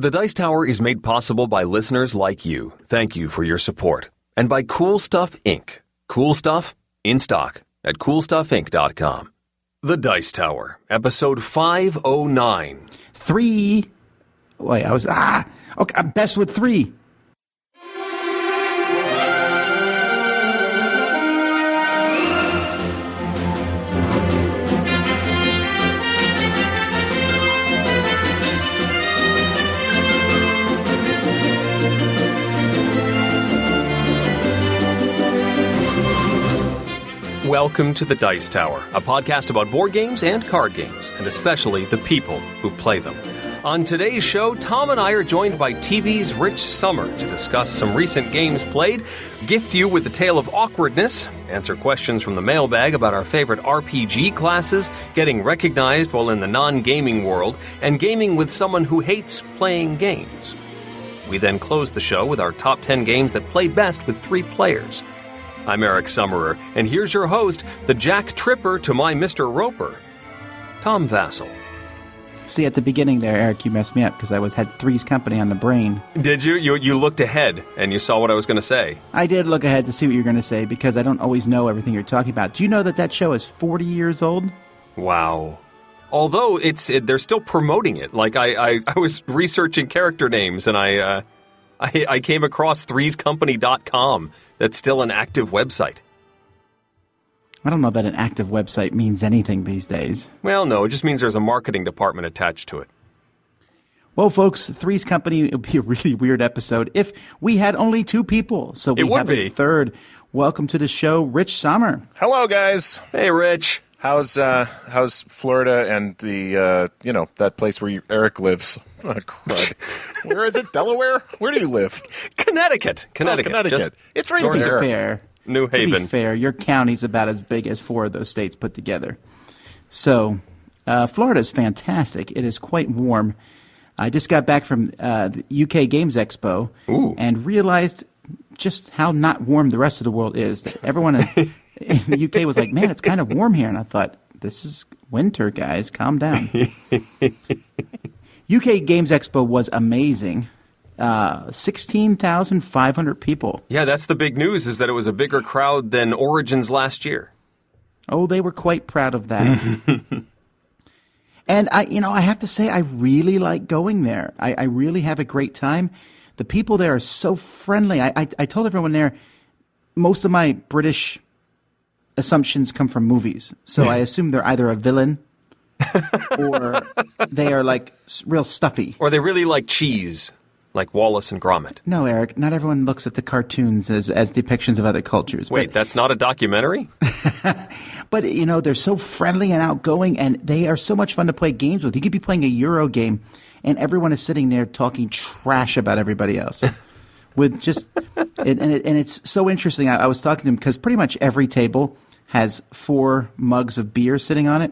The Dice Tower is made possible by listeners like you. Thank you for your support. And by Cool Stuff Inc. Cool Stuff, in stock at coolstuffinc.com. The Dice Tower, episode 509. Okay, I'm best with 3. Welcome to The Dice Tower, a podcast about board games and card games, and especially the people who play them. On today's show, Tom and I are joined by TV's Rich Sommer to discuss some recent games played, gift you with the Tale of Awkwardness, answer questions from the Mailbag about our favorite RPG classes, getting recognized while in the non-gaming world, and gaming with someone who hates playing games. We then close the show with our top 10 games that play best with 3 players. I'm Eric Summerer, and here's your host, the Jack Tripper to my Mr. Roper, Tom Vassell. See, at the beginning there, Eric, you messed me up because I had Three's Company on the brain. Did you? You looked ahead, and you saw what I was going to say. I did look ahead to see what you were going to say because I don't always know everything you're talking about. Do you know that show is 40 years old? Wow. Although they're still promoting it. Like, I was researching character names, and I came across threescompany.com. That's still an active website. I don't know that an active website means anything these days. Well, no, it just means there's a marketing department attached to it. Well, folks, Three's Company would be a really weird episode if we had only 2 people. So we have a third. Welcome to the show, Rich Sommer. Hello, guys. Hey, Rich. How's Florida and the that place where Eric lives? Oh, crud. Where is it? Delaware? Where do you live? Connecticut. Oh, Connecticut. Just it's right To there. be fair, New Haven. To be fair, your county's about as big as 4 of those states put together. So, Florida is fantastic. It is quite warm. I just got back from the UK Games Expo and realized just how not warm the rest of the world is. Everyone in the UK was like, man, it's kind of warm here. And I thought, this is winter, guys. Calm down. UK Games Expo was amazing. 16,500 people. Yeah, that's the big news, is that it was a bigger crowd than Origins last year. Oh, they were quite proud of that. And I have to say, I really like going there. I really have a great time. The people there are so friendly. I told everyone there, most of my British assumptions come from movies. So I assume they're either a villain or they are like real stuffy. Or they really like cheese, like Wallace and Gromit. No, Eric, not everyone looks at the cartoons as depictions of other cultures. Wait, that's not a documentary? But, they're so friendly and outgoing, and they are so much fun to play games with. You could be playing a Euro game, and everyone is sitting there talking trash about everybody else. With just, and it's so interesting. I was talking to him because pretty much every table has 4 mugs of beer sitting on it.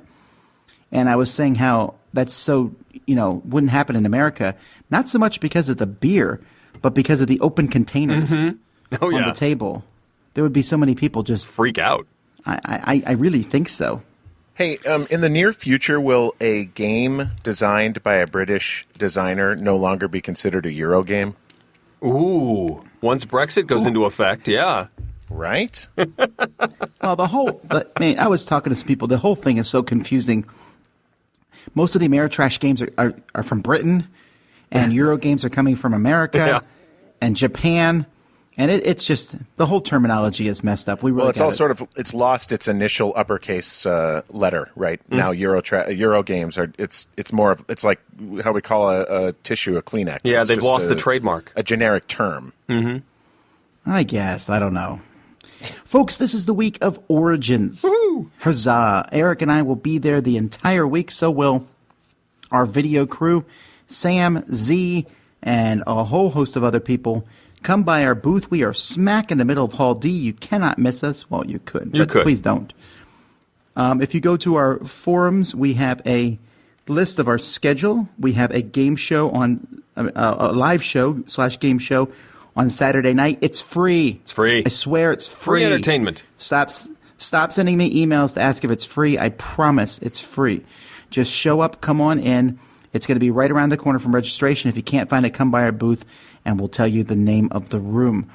And I was saying how that's so, wouldn't happen in America. Not so much because of the beer, but because of the open containers on the table. There would be so many people just freak out. I really think so. Hey, in the near future, will a game designed by a British designer no longer be considered a Euro game? Ooh, once Brexit goes into effect, yeah. Right? Well, I was talking to some people. The whole thing is so confusing. Most of the Ameritrash games are from Britain, and Euro games are coming from America and Japan. And it's just, the whole terminology is messed up. It's lost its initial uppercase letter, right? Mm. Now Euro games it's like how we call a tissue a Kleenex. Yeah, they've lost the trademark. A generic term. Mm-hmm. I guess. I don't know. Folks, this is the week of Origins. Woo-hoo! Huzzah. Eric and I will be there the entire week. So will our video crew, Sam, Z, and a whole host of other people. Come by our booth. We are smack in the middle of Hall D. You cannot miss us. Well, you could, but please don't. If you go to our forums, we have a list of our schedule. We have a game show on a live show / game show on Saturday night. It's free. It's free. I swear it's free. Free entertainment. Stop sending me emails to ask if it's free. I promise it's free. Just show up. Come on in. It's going to be right around the corner from registration. If you can't find it, come by our booth, and we'll tell you the name of the room.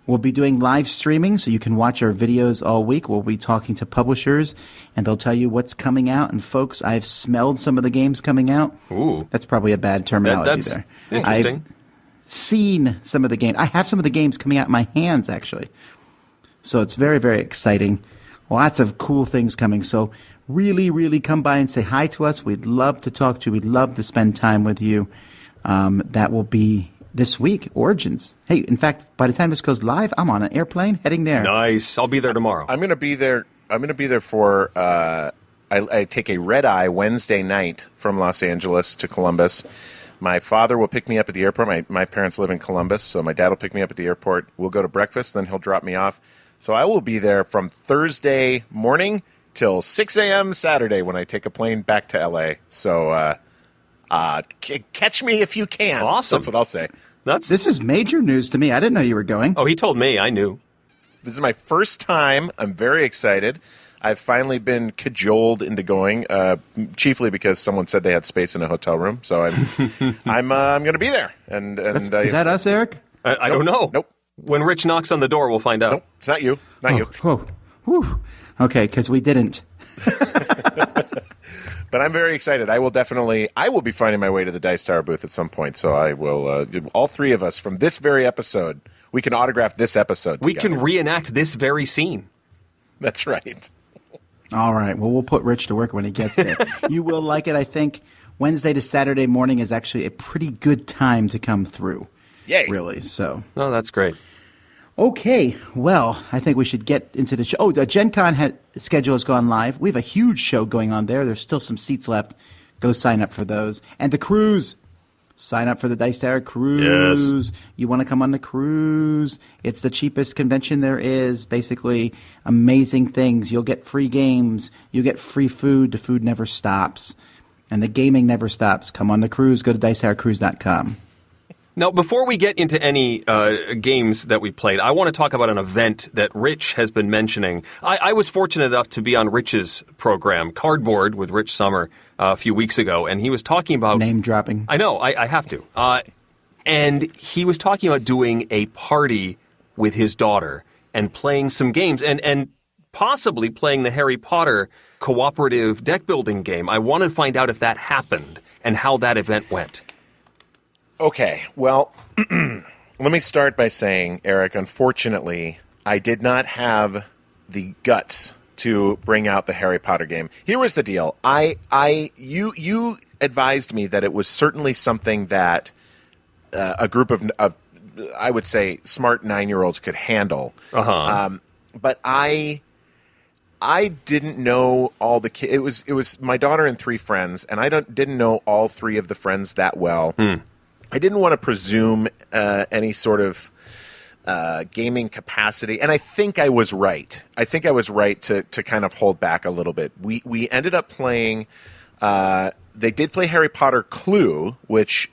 We'll be doing live streaming, so you can watch our videos all week. We'll be talking to publishers, and they'll tell you what's coming out. And, folks, I've smelled some of the games coming out. Ooh. That's probably a bad terminology That's there. interesting. I've seen some of the games. I have some of the games coming out in my hands, actually. So it's very, very exciting. Lots of cool things coming. So really, really come by and say hi to us. We'd love to talk to you. We'd love to spend time with you. That will be this week, Origins. Hey, in fact, by the time this goes live, I'm on an airplane heading there. Nice. I'll be there tomorrow. I'm going to be there. I'm going to be there for. I take a red eye Wednesday night from Los Angeles to Columbus. My father will pick me up at the airport. My parents live in Columbus, so my dad will pick me up at the airport. We'll go to breakfast, then he'll drop me off. So I will be there from Thursday morning till 6 a.m. Saturday when I take a plane back to L.A. So catch me if you can. Awesome. That's what I'll say. This is major news to me. I didn't know you were going. Oh, he told me. I knew. This is my first time. I'm very excited. I've finally been cajoled into going, chiefly because someone said they had space in a hotel room. So I'm going to be there. And Is that us, Eric? I don't know. Nope. When Rich knocks on the door, we'll find out. Nope. It's not you. Not you. Whoa. Whew. Okay, because we didn't. But I'm very excited. I will be finding my way to the Dice Tower booth at some point. So I will, all three of us from this very episode, we can autograph this episode We together. can reenact this very scene. That's right. All right. Well, we'll put Rich to work when he gets there. You will like it, I think. Wednesday to Saturday morning is actually a pretty good time to come through. Yay. Really, so. Oh, that's great. Okay, well, I think we should get into the show. Oh, the Gen Con schedule has gone live. We have a huge show going on there. There's still some seats left. Go sign up for those. And the cruise. Sign up for the Dice Tower cruise. Yes. You want to come on the cruise. It's the cheapest convention there is. Basically, amazing things. You'll get free games. You get free food. The food never stops. And the gaming never stops. Come on the cruise. Go to dicetowercruise.com. Now, before we get into any games that we played, I want to talk about an event that Rich has been mentioning. I was fortunate enough to be on Rich's program, Cardboard, with Rich Sommer a few weeks ago, and he was talking about... Name dropping. I know, I have to. And he was talking about doing a party with his daughter and playing some games and possibly playing the Harry Potter cooperative deck-building game. I want to find out if that happened and how that event went. Okay, well, let me start by saying, Eric, unfortunately, I did not have the guts to bring out the Harry Potter game. Here was the deal. You advised me that it was certainly something that a group of I would say, smart 9-year-olds could handle. But I didn't know all the kids. It was my daughter and 3 friends, and I didn't know all 3 of the friends that well. I didn't want to presume any sort of gaming capacity, and I think I was right. I think I was right to kind of hold back a little bit. We ended up playing. They did play Harry Potter Clue, which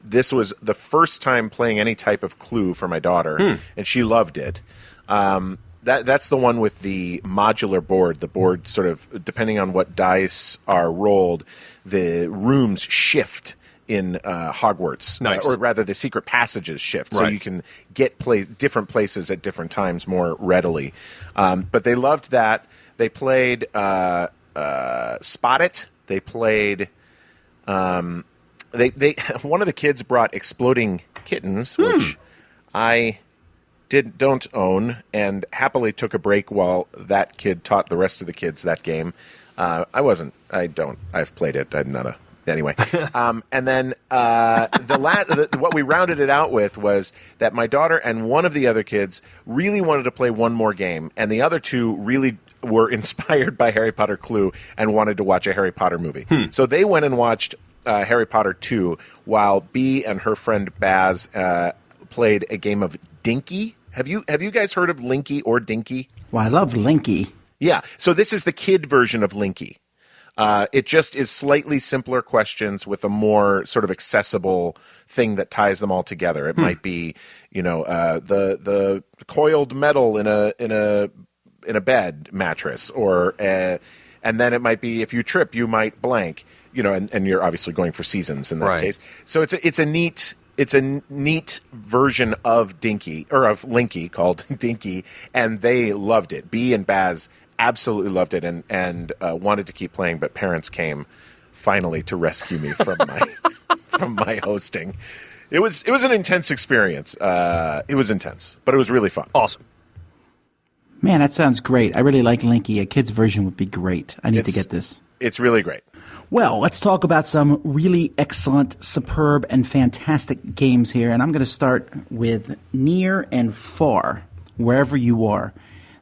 this was the first time playing any type of Clue for my daughter, and she loved it. That's the one with the modular board. The board sort of, depending on what dice are rolled, the rooms shift in Hogwarts. Nice. Or rather, the secret passages shift, Right. so you can get different places at different times more readily. But they loved that. They played Spot It. They played... They one of the kids brought Exploding Kittens, which I don't own, and happily took a break while that kid taught the rest of the kids that game. I've played it. I'm not a... Anyway, and then what we rounded it out with was that my daughter and one of the other kids really wanted to play one more game, and the other 2 really were inspired by Harry Potter Clue and wanted to watch a Harry Potter movie. So they went and watched Harry Potter 2 while Bea and her friend Baz played a game of Dinky. Have you guys heard of Linky or Dinky? Well, I love Linky. Yeah, so this is the kid version of Linky. It just is slightly simpler questions with a more sort of accessible thing that ties them all together. It might be, the coiled metal in a bed mattress, or and then it might be if you trip, you might blank. and you're obviously going for seasons in that Right. case. So it's a neat version of Dinky or of Linky called Dinky, and they loved it. Bee and Baz absolutely loved it and wanted to keep playing, but parents came finally to rescue me from my from my hosting. It was an intense experience. It was intense, but it was really fun. Awesome. Man, that sounds great. I really like Linky. A kid's version would be great. I need to get this. It's really great. Well, let's talk about some really excellent, superb, and fantastic games here. And I'm going to start with Near and Far, wherever you are.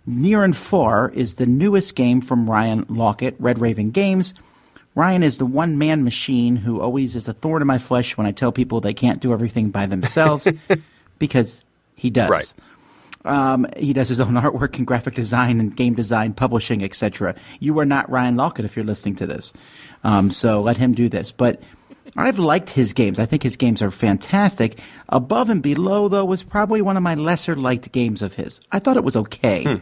Near and Far is the newest game from Ryan Laukat, Red Raven Games. Ryan is the one-man machine who always is a thorn in my flesh when I tell people they can't do everything by themselves, because he does. Right. He does his own artwork and graphic design and game design, publishing, etc. You are not Ryan Laukat if you're listening to this. So let him do this. But I've liked his games. I think his games are fantastic. Above and Below, though, was probably one of my lesser-liked games of his. I thought it was okay.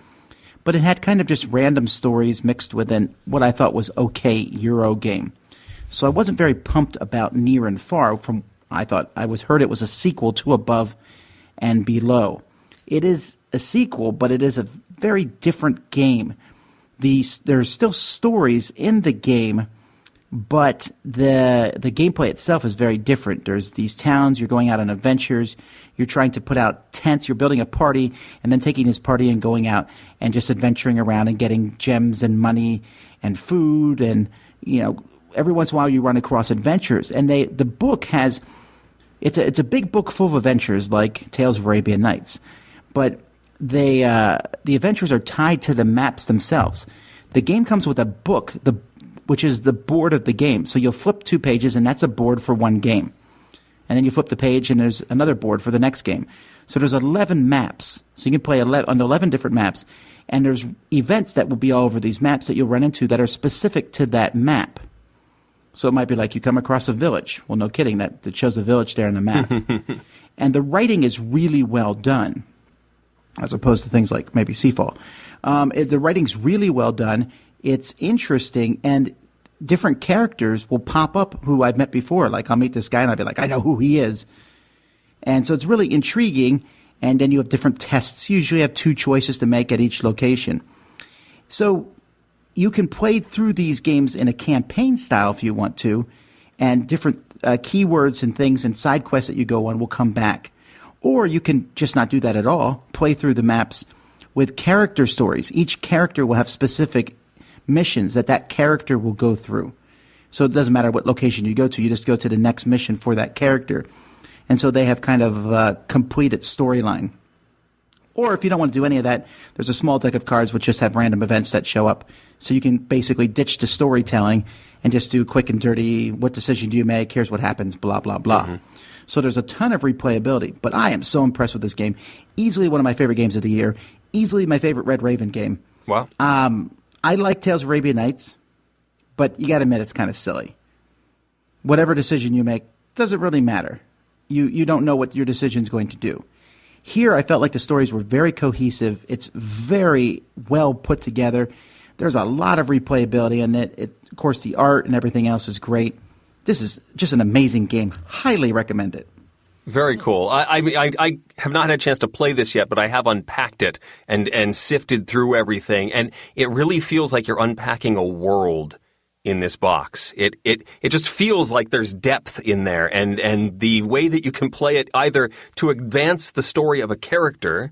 But it had kind of just random stories mixed with what I thought was okay Euro game. So I wasn't very pumped about Near and Far. I heard it was a sequel to Above and Below. It is a sequel, but it is a very different game. There's still stories in the game, but the gameplay itself is very different. There's these towns, you're going out on adventures, you're trying to put out tents, you're building a party, and then taking this party and going out and just adventuring around and getting gems and money and food, and every once in a while you run across adventures. And the book has it's a big book full of adventures like Tales of Arabian Nights. But the adventures are tied to the maps themselves. The game comes with a book, which is the board of the game. So you'll flip 2 pages, and that's a board for one game. And then you flip the page, and there's another board for the next game. So there's 11 maps. So you can play on 11 different maps. And there's events that will be all over these maps that you'll run into that are specific to that map. So it might be like you come across a village. Well, no kidding. That shows a village there on the map. And the writing is really well done, as opposed to things like maybe Seafall. The writing's really well done. It's interesting, and different characters will pop up who I've met before. Like, I'll meet this guy, and I'll be like, I know who he is. And so it's really intriguing, and then you have different tests. You usually have 2 choices to make at each location. So you can play through these games in a campaign style if you want to, and different keywords and things and side quests that you go on will come back. Or you can just not do that at all, play through the maps with character stories. Each character will have specific missions that character will go through. So it doesn't matter what location you go to, you just go to the next mission for that character. And so they have kind of completed storyline. Or if you don't want to do any of that, there's a small deck of cards which just have random events that show up. So you can basically ditch the storytelling and just do quick and dirty, what decision do you make, here's what happens, blah, blah, blah. Mm-hmm. So there's a ton of replayability, but I am so impressed with this game. Easily one of my favorite games of the year. Easily my favorite Red Raven game. Wow. I like Tales of Arabian Nights, but you got to admit it's kind of silly. Whatever decision you make doesn't really matter. You don't know what your decision's going to do. Here, I felt like the stories were very cohesive. It's very well put together. There's a lot of replayability in it. Of course, the art and everything else is great. This is just an amazing game. Highly recommend it. Very cool. I have not had a chance to play this yet, but I have unpacked it and sifted through everything, and it really feels like you're unpacking a world in this box. It just feels like there's depth in there, and the way that you can play it either to advance the story of a character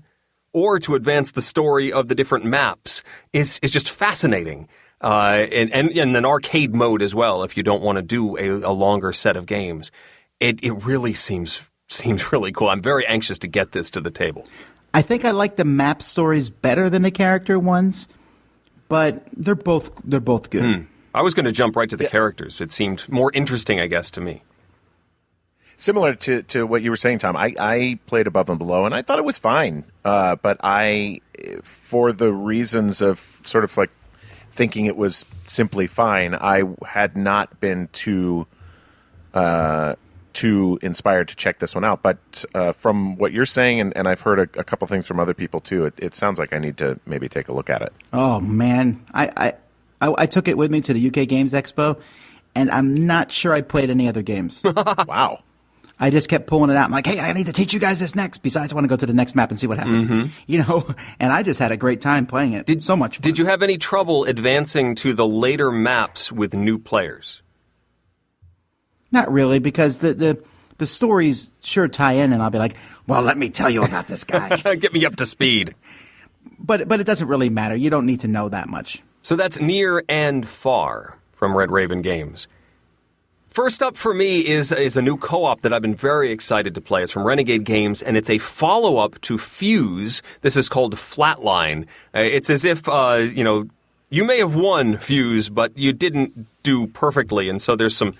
or to advance the story of the different maps is just fascinating. And an arcade mode as well, if you don't want to do a longer set of games. It really seems really cool. I'm very anxious to get this to the table. I think I like the map stories better than the character ones, but they're both good. I was going to jump right to the characters. It seemed more interesting, I guess, to me. Similar to what you were saying, Tom, I played Above and Below, and I thought it was fine. But for the reasons of sort of like thinking it was simply fine, I had not been too inspired to check this one out. But from what you're saying, and I've heard a couple things from other people too, it sounds like I need to maybe take a look at it. Oh, man. I took it with me to the UK Games Expo, and I'm not sure I played any other games. Wow. I just kept pulling it out. I'm like, hey, I need to teach you guys this next. Besides, I want to go to the next map and see what happens. And I just had a great time playing it. So much fun. Did you have any trouble advancing to the later maps with new players? Not really, because the stories sure tie in, and I'll be like, well, let me tell you about this guy. Get me up to speed. But it doesn't really matter. You don't need to know that much. So that's Near and Far from Red Raven Games. First up for me is a new co-op that I've been very excited to play. It's from Renegade Games, and it's a follow-up to Fuse. This is called Flatline. It's as if, you may have won Fuse, but you didn't do perfectly, and so there's some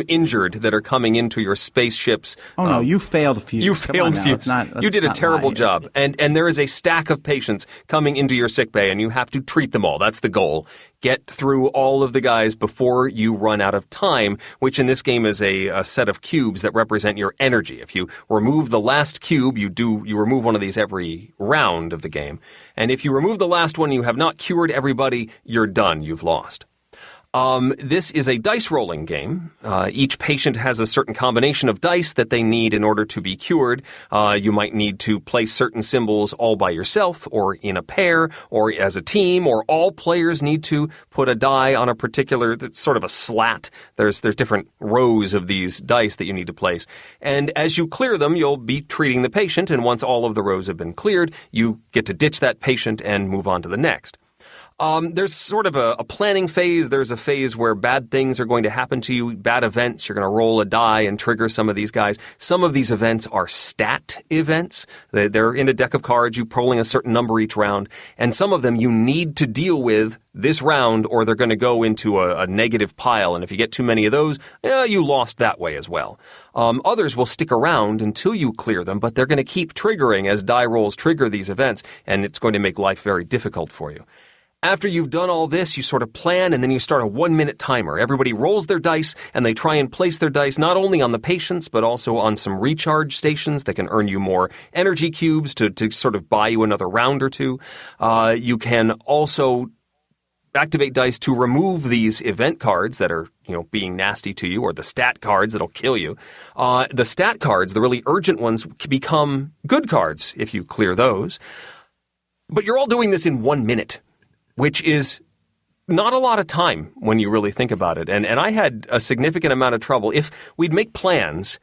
injured that are coming into your spaceships. Oh, no, you failed Fuse. You failed Fuse. You did a terrible job. And there is a stack of patients coming into your sickbay, and you have to treat them all. That's the goal. Get through all of the guys before you run out of time, which in this game is a set of cubes that represent your energy. If you remove the last cube, you remove one of these every round of the game. And if you remove the last one, you have not cured everybody, you're done. You've lost. This is a dice rolling game. Each patient has a certain combination of dice that they need in order to be cured. You might need to place certain symbols all by yourself or in a pair or as a team, or all players need to put a die on a particular, sort of a slat. There's different rows of these dice that you need to place. And as you clear them, you'll be treating the patient, and once all of the rows have been cleared, you get to ditch that patient and move on to the next. There's sort of a planning phase. There's a phase where bad things are going to happen to you, bad events. You're going to roll a die and trigger some of these guys. Some of these events are stat events. They're in a deck of cards. You're pulling a certain number each round. And some of them you need to deal with this round, or they're going to go into a negative pile. And if you get too many of those, you lost that way as well. Others will stick around until you clear them, but they're going to keep triggering as die rolls trigger these events, and it's going to make life very difficult for you. After you've done all this, you sort of plan, and then you start a 1-minute timer. Everybody rolls their dice, and they try and place their dice not only on the patients, but also on some recharge stations that can earn you more energy cubes to sort of buy you another round or two. You can also activate dice to remove these event cards that are, being nasty to you, or the stat cards that'll kill you. The stat cards, the really urgent ones, become good cards if you clear those. But you're all doing this in 1 minute, which is not a lot of time when you really think about it. And I had a significant amount of trouble. If we'd make plans,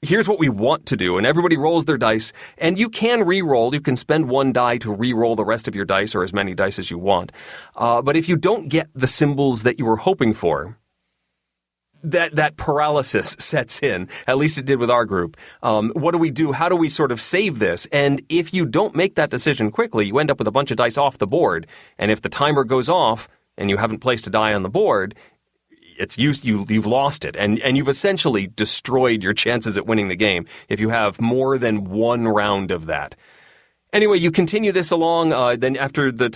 here's what we want to do, and everybody rolls their dice, and you can re-roll. You can spend one die to re-roll the rest of your dice, or as many dice as you want. But if you don't get the symbols that you were hoping for, that paralysis sets in. At least it did with our group. What do we do? How do we sort of save this? And if you don't make that decision quickly, you end up with a bunch of dice off the board. And if the timer goes off and you haven't placed a die on the board, you've lost it. And you've essentially destroyed your chances at winning the game if you have more than one round of that. Anyway, you continue this along, then after the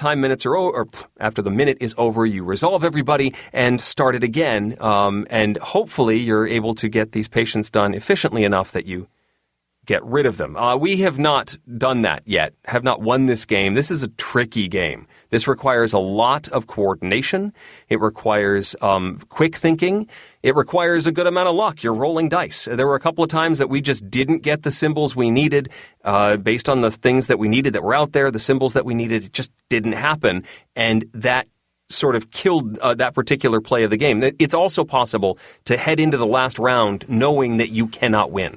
after the minute is over, you resolve everybody and start it again, and hopefully you're able to get these patients done efficiently enough that you get rid of them. We have not done that yet, have not won this game. This is a tricky game. This requires a lot of coordination. It requires quick thinking. It requires a good amount of luck. You're rolling dice. There were a couple of times that we just didn't get the symbols we needed based on the things that we needed that were out there, the symbols that we needed. It just didn't happen. And that sort of killed that particular play of the game. It's also possible to head into the last round knowing that you cannot win.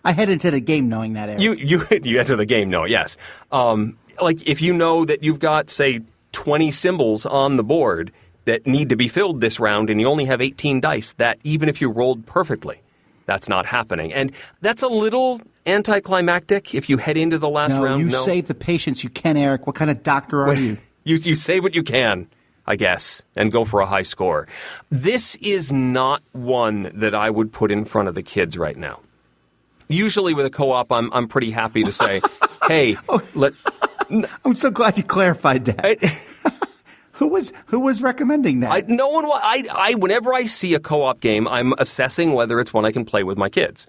I head into the game knowing that, Eric. You enter the game knowing, yes. Like if you know that you've got, say, 20 symbols on the board that need to be filled this round and you only have 18 dice, that even if you rolled perfectly, that's not happening. And that's a little anticlimactic if you head into the last round. You save the patients you can, Eric. What kind of doctor are you? You save what you can, I guess, and go for a high score. This is not one that I would put in front of the kids right now. Usually with a co-op, I'm pretty happy to say, hey, I'm so glad you clarified that. Who was recommending that? No one. Whenever I see a co-op game, I'm assessing whether it's one I can play with my kids,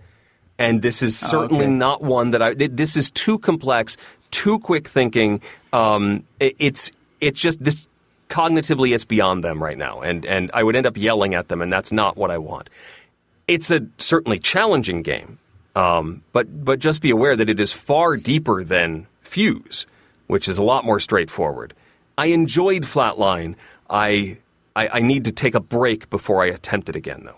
and this is certainly not one that this is too complex, too quick thinking. It's just this. cognitively it's beyond them right now, and I would end up yelling at them, and that's not what I want. It's a certainly challenging game, but just be aware that it is far deeper than Fuse, which is a lot more straightforward. I enjoyed Flatline. I need to take a break before I attempt it again, though.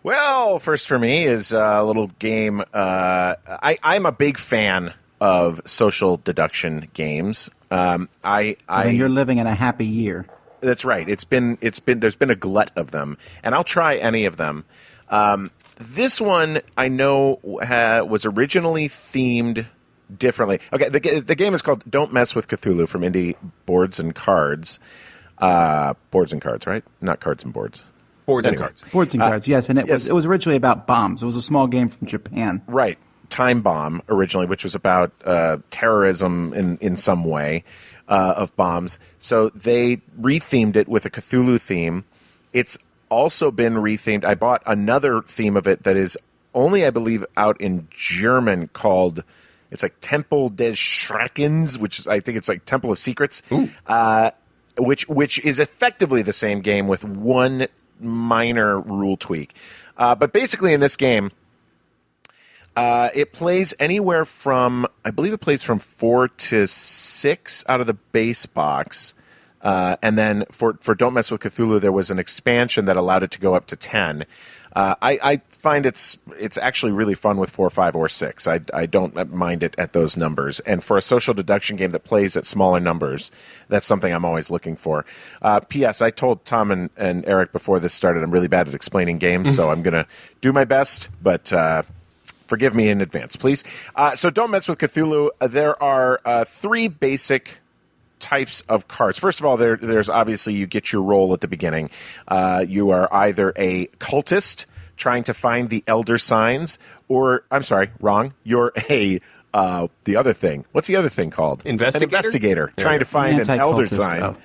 Well, first for me is a little game. I'm a big fan of social deduction games. And you're living in a happy year. That's right. There's been a glut of them, and I'll try any of them. This one I know was originally themed differently. Okay, the game is called Don't Mess With Cthulhu from Indie Boards and Cards. Boards and cards, right? Not cards and boards. Boards and cards. Boards and cards, yes. And it was originally about bombs. It was a small game from Japan. Right. Time Bomb originally, which was about terrorism in some way of bombs. So they rethemed it with a Cthulhu theme. It's also been rethemed. I bought another theme of it that is only, I believe, out in German called, it's like Temple des Schreckens, which is, I think it's like Temple of Secrets, which is effectively the same game with one minor rule tweak. But basically in this game, it plays anywhere from, I believe it plays from 4 to 6 out of the base box. And then for Don't Mess With Cthulhu, there was an expansion that allowed it to go up to 10. I find it's actually really fun with 4, 5, or 6. I don't mind it at those numbers. And for a social deduction game that plays at smaller numbers, that's something I'm always looking for. P.S. I told Tom and Eric before this started I'm really bad at explaining games, so I'm going to do my best, but forgive me in advance, please. So Don't Mess With Cthulhu, there are 3 basic types of cards. First of all, there's obviously you get your roll at the beginning. You are either a cultist trying to find the elder signs, or I'm sorry, wrong. You're a the other thing. What's the other thing called? Investigator. An investigator trying to find an elder sign.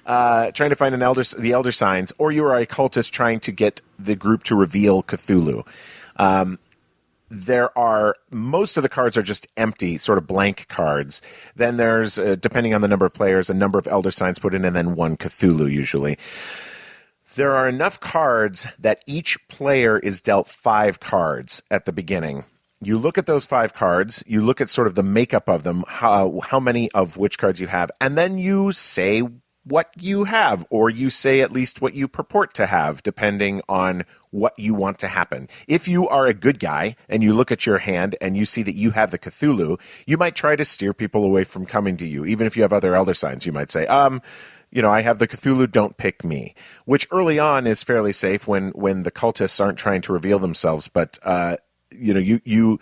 Trying to find the elder signs, or you are a cultist trying to get the group to reveal Cthulhu. There are, most of the cards are just empty, sort of blank cards. Then there's, depending on the number of players, a number of elder signs put in, and then one Cthulhu usually. There are enough cards that each player is dealt 5 cards at the beginning. You look at those 5 cards, you look at sort of the makeup of them, how many of which cards you have, and then you say what you have, or you say at least what you purport to have, depending on what you want to happen. If you are a good guy and you look at your hand and you see that you have the Cthulhu, you might try to steer people away from coming to you. Even if you have other elder signs, you might say, I have the Cthulhu, don't pick me. Which early on is fairly safe when the cultists aren't trying to reveal themselves, but you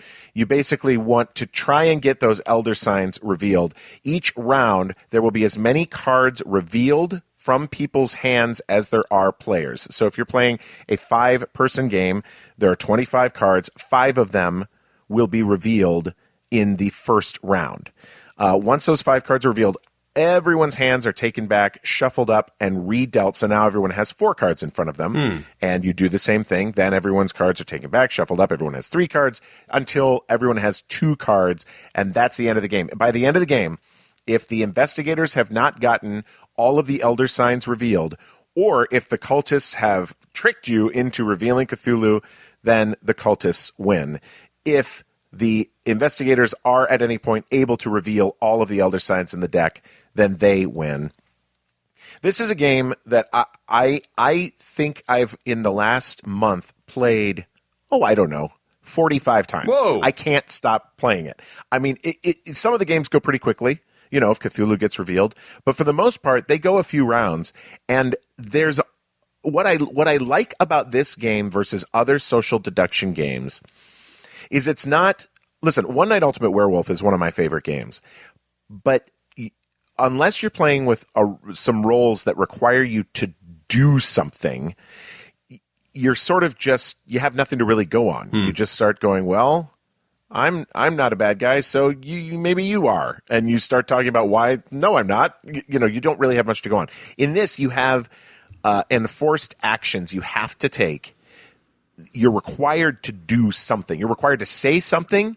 basically want to try and get those elder signs revealed. Each round, there will be as many cards revealed from people's hands as there are players. So if you're playing a 5-person game, there are 25 cards. 5 of them will be revealed in the first round. Once those 5 cards are revealed, everyone's hands are taken back, shuffled up, and redealt. So now everyone has 4 cards in front of them. And you do the same thing. Then everyone's cards are taken back, shuffled up. Everyone has 3 cards until everyone has 2 cards. And that's the end of the game. By the end of the game, if the investigators have not gotten all of the elder signs revealed, or if the cultists have tricked you into revealing Cthulhu, then the cultists win. If the investigators are at any point able to reveal all of the elder signs in the deck, then they win. This is a game that I think I've, in the last month, played, 45 times. Whoa. I can't stop playing it. I mean, some of the games go pretty quickly, if Cthulhu gets revealed. But for the most part, they go a few rounds. And there's what I like about this game versus other social deduction games is it's not... Listen, One Night Ultimate Werewolf is one of my favorite games. But unless you're playing with some roles that require you to do something, you're sort of just, you have nothing to really go on. You just start going, well, I'm not a bad guy, so maybe you are. And you start talking about why, no, I'm not. You don't really have much to go on. In this, you have enforced actions you have to take. You're required to do something. You're required to say something,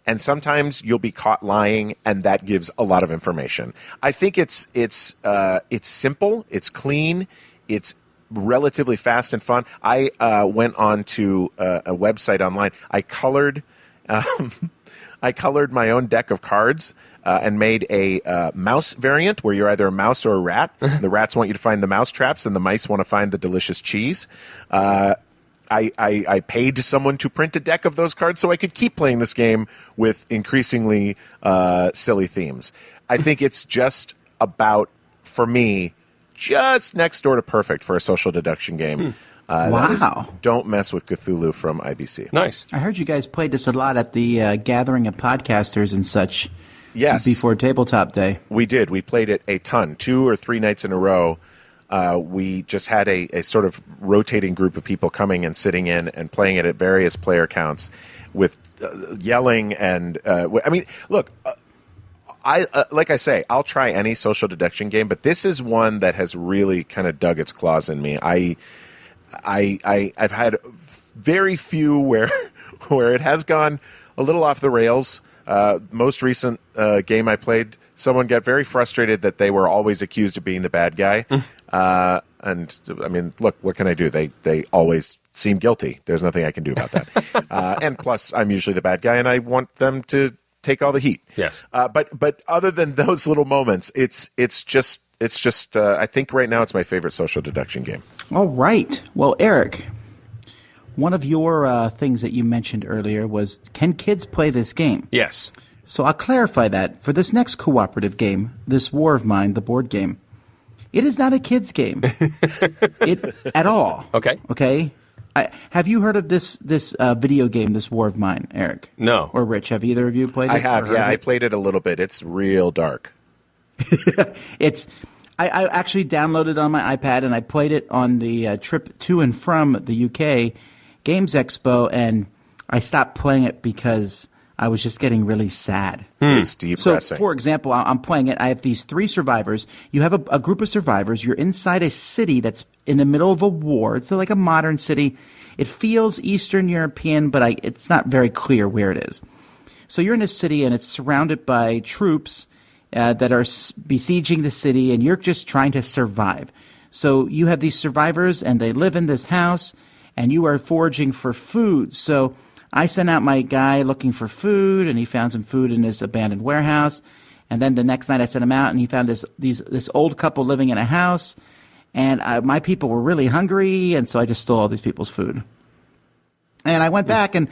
and sometimes you'll be caught lying, and that gives a lot of information. I think it's simple, it's clean, it's relatively fast and fun. I went on to a website online. I colored my own deck of cards and made a mouse variant where you're either a mouse or a rat. The rats want you to find the mouse traps, and the mice want to find the delicious cheese. I paid someone to print a deck of those cards so I could keep playing this game with increasingly silly themes. I think it's just about, for me, just next door to perfect for a social deduction game. Wow. Don't Mess With Cthulhu from IBC. Nice. I heard you guys played this a lot at the gathering of podcasters and such. Yes. Before Tabletop Day. We did. We played it a ton, 2 or 3 nights in a row. We just had a sort of rotating group of people coming and sitting in and playing it at various player counts with yelling and I mean, look, like I say, I'll try any social deduction game, but this is one that has really kind of dug its claws in me. I've had very few where it has gone a little off the rails. Most recent game I played, someone got very frustrated that they were always accused of being the bad guy. And I mean, look, what can I do? They always seem guilty. There's nothing I can do about that. And plus, I'm usually the bad guy, and I want them to take all the heat. Yes. But other than those little moments, it's just I think right now it's my favorite social deduction game. All right. Well, Eric, one of your things that you mentioned earlier was, can kids play this game? Yes. So I'll clarify that. For this next cooperative game, this War of Mine, the board game, it is not a kid's game at all. Okay. Okay? Have you heard of this video game, this War of Mine, Eric? No. Or Rich, have either of you played it? I have, yeah. I played it a little bit. It's real dark. I actually downloaded it on my iPad, and I played it on the trip to and from the UK Games Expo, and I stopped playing it because I was just getting really sad. It's depressing. So, for example, I'm playing it. I have these 3 survivors. You have a group of survivors. You're inside a city that's in the middle of a war. It's like a modern city. It feels Eastern European, but it's not very clear where it is. So you're in a city, and it's surrounded by troops that are besieging the city, and you're just trying to survive. So you have these survivors, and they live in this house, and you are foraging for food. So I sent out my guy looking for food, and he found some food in his abandoned warehouse. And then the next night I sent him out, and he found this old couple living in a house. And my people were really hungry, and so I just stole all these people's food. And I went back, and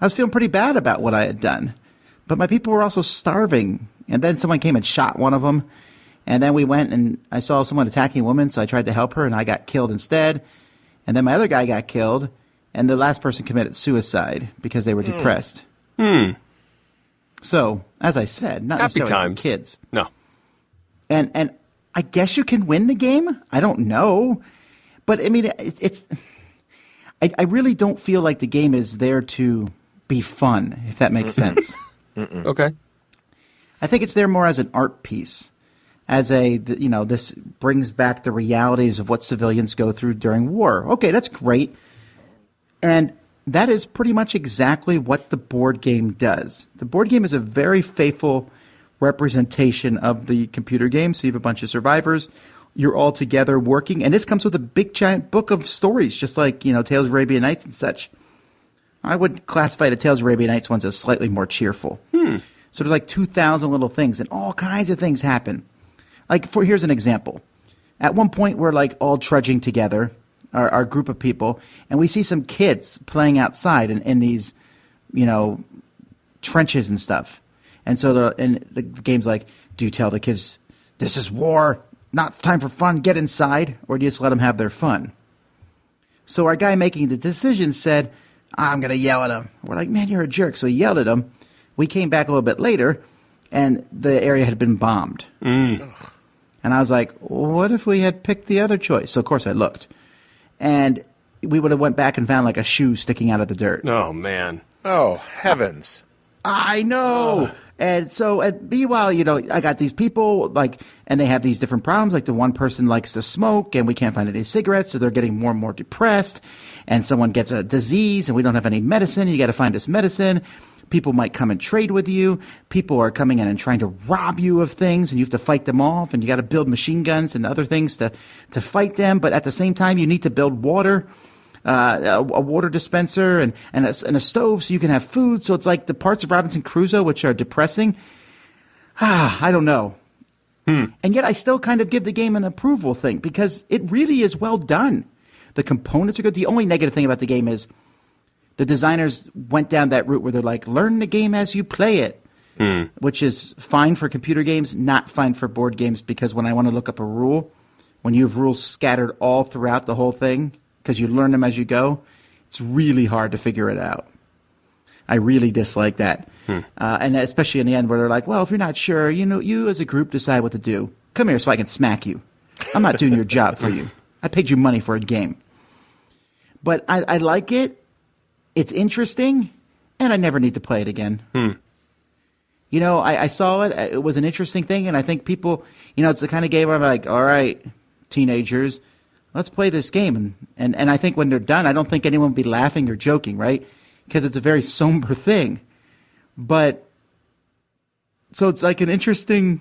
I was feeling pretty bad about what I had done. But my people were also starving. And then someone came and shot one of them. And then we went, and I saw someone attacking a woman, so I tried to help her, and I got killed instead. And then my other guy got killed. And the last person committed suicide because they were depressed. So, as I said, not Happy necessarily times. for kids. No. And I guess you can win the game. I don't know. But, I mean, I really don't feel like the game is there to be fun, if that makes sense. Okay. I think it's there more as an art piece. As this brings back the realities of what civilians go through during war. Okay, that's great. And that is pretty much exactly what the board game does. The board game is a very faithful representation of the computer game. So you have a bunch of survivors. You're all together working. And this comes with a big, giant book of stories, just like, Tales of Arabian Nights and such. I would classify the Tales of Arabian Nights ones as slightly more cheerful. So there's like 2,000 little things, and all kinds of things happen. Here's an example. At one point, we're like all trudging together, our group of people, and we see some kids playing outside in these, trenches and stuff. And so the game's like, do you tell the kids, this is war, not time for fun, get inside, or do you just let them have their fun? So our guy making the decision said, I'm going to yell at him. We're like, man, you're a jerk. So he yelled at him. We came back a little bit later, and the area had been bombed. And I was like, what if we had picked the other choice? So, of course, I looked. And we would have went back and found, like, a shoe sticking out of the dirt. Oh, man. Oh, heavens. I know. And so, meanwhile, I got these people, and they have these different problems. Like, the one person likes to smoke, and we can't find any cigarettes, so they're getting more and more depressed. And someone gets a disease, and we don't have any medicine. You got to find this medicine. People might come and trade with you. People are coming in and trying to rob you of things, and you have to fight them off, and you got to build machine guns and other things to fight them. But at the same time, you need to build water, a water dispenser and a stove so you can have food. So it's like the parts of Robinson Crusoe which are depressing. I don't know. And yet I still kind of give the game an approval thing because it really is well done. The components are good. The only negative thing about the game is the designers went down that route where they're like, learn the game as you play it, which is fine for computer games, not fine for board games, because when I want to look up a rule, when you have rules scattered all throughout the whole thing, because you learn them as you go, it's really hard to figure it out. I really dislike that. And especially in the end where they're like, well, if you're not sure, you as a group decide what to do. Come here so I can smack you. I'm not doing your job for you. I paid you money for a game. But I like it. It's interesting. And I never need to play it again. I saw it. It was an interesting thing. And I think people, it's the kind of game where I'm like, all right, teenagers, let's play this game. And I think when they're done, I don't think anyone will be laughing or joking, right? Because it's a very somber thing. But, so it's like it's an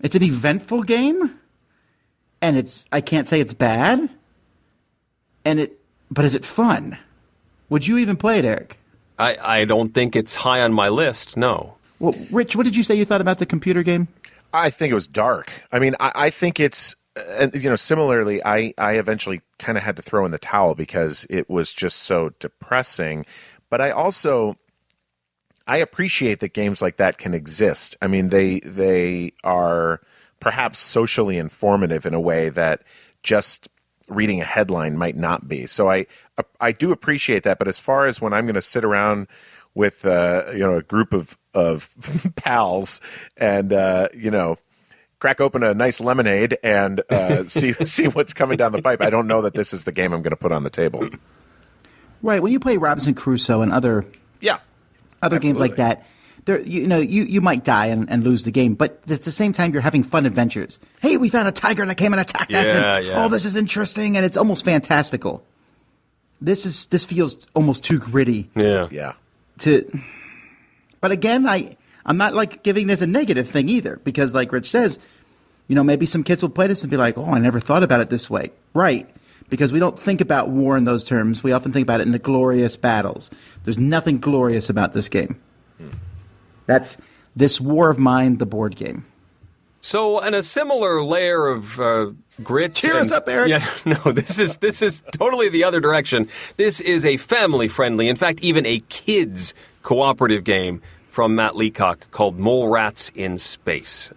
eventful game, and I can't say it's bad, but is it fun? Would you even play it, Eric? I don't think it's high on my list, no. Well, Rich, what did you say you thought about the computer game? I think it was dark. I mean, I think it's, similarly, I eventually kind of had to throw in the towel because it was just so depressing. But I appreciate that games like that can exist. I mean, they are perhaps socially informative in a way that just reading a headline might not be. So I do appreciate that. But as far as when I'm going to sit around with a group of pals and crack open a nice lemonade and see what's coming down the pipe, I don't know that this is the game I'm going to put on the table. Right. When you play Robinson Crusoe and other games like that, you might die and lose the game, but at the same time, you're having fun adventures. Hey, we found a tiger that came and attacked us, and oh, this is interesting, and it's almost fantastical. This feels almost too gritty. Yeah. But again, I'm not like giving this a negative thing either, because like Rich says, maybe some kids will play this and be like, oh, I never thought about it this way. Right. Because we don't think about war in those terms. We often think about it in the glorious battles. There's nothing glorious about this game. That's This War of Mine, the board game. So, in a similar layer of grit. Cheer us up, Eric. Yeah, no, this is totally the other direction. This is a family-friendly, in fact, even a kids' cooperative game from Matt Leacock called Mole Rats in Space.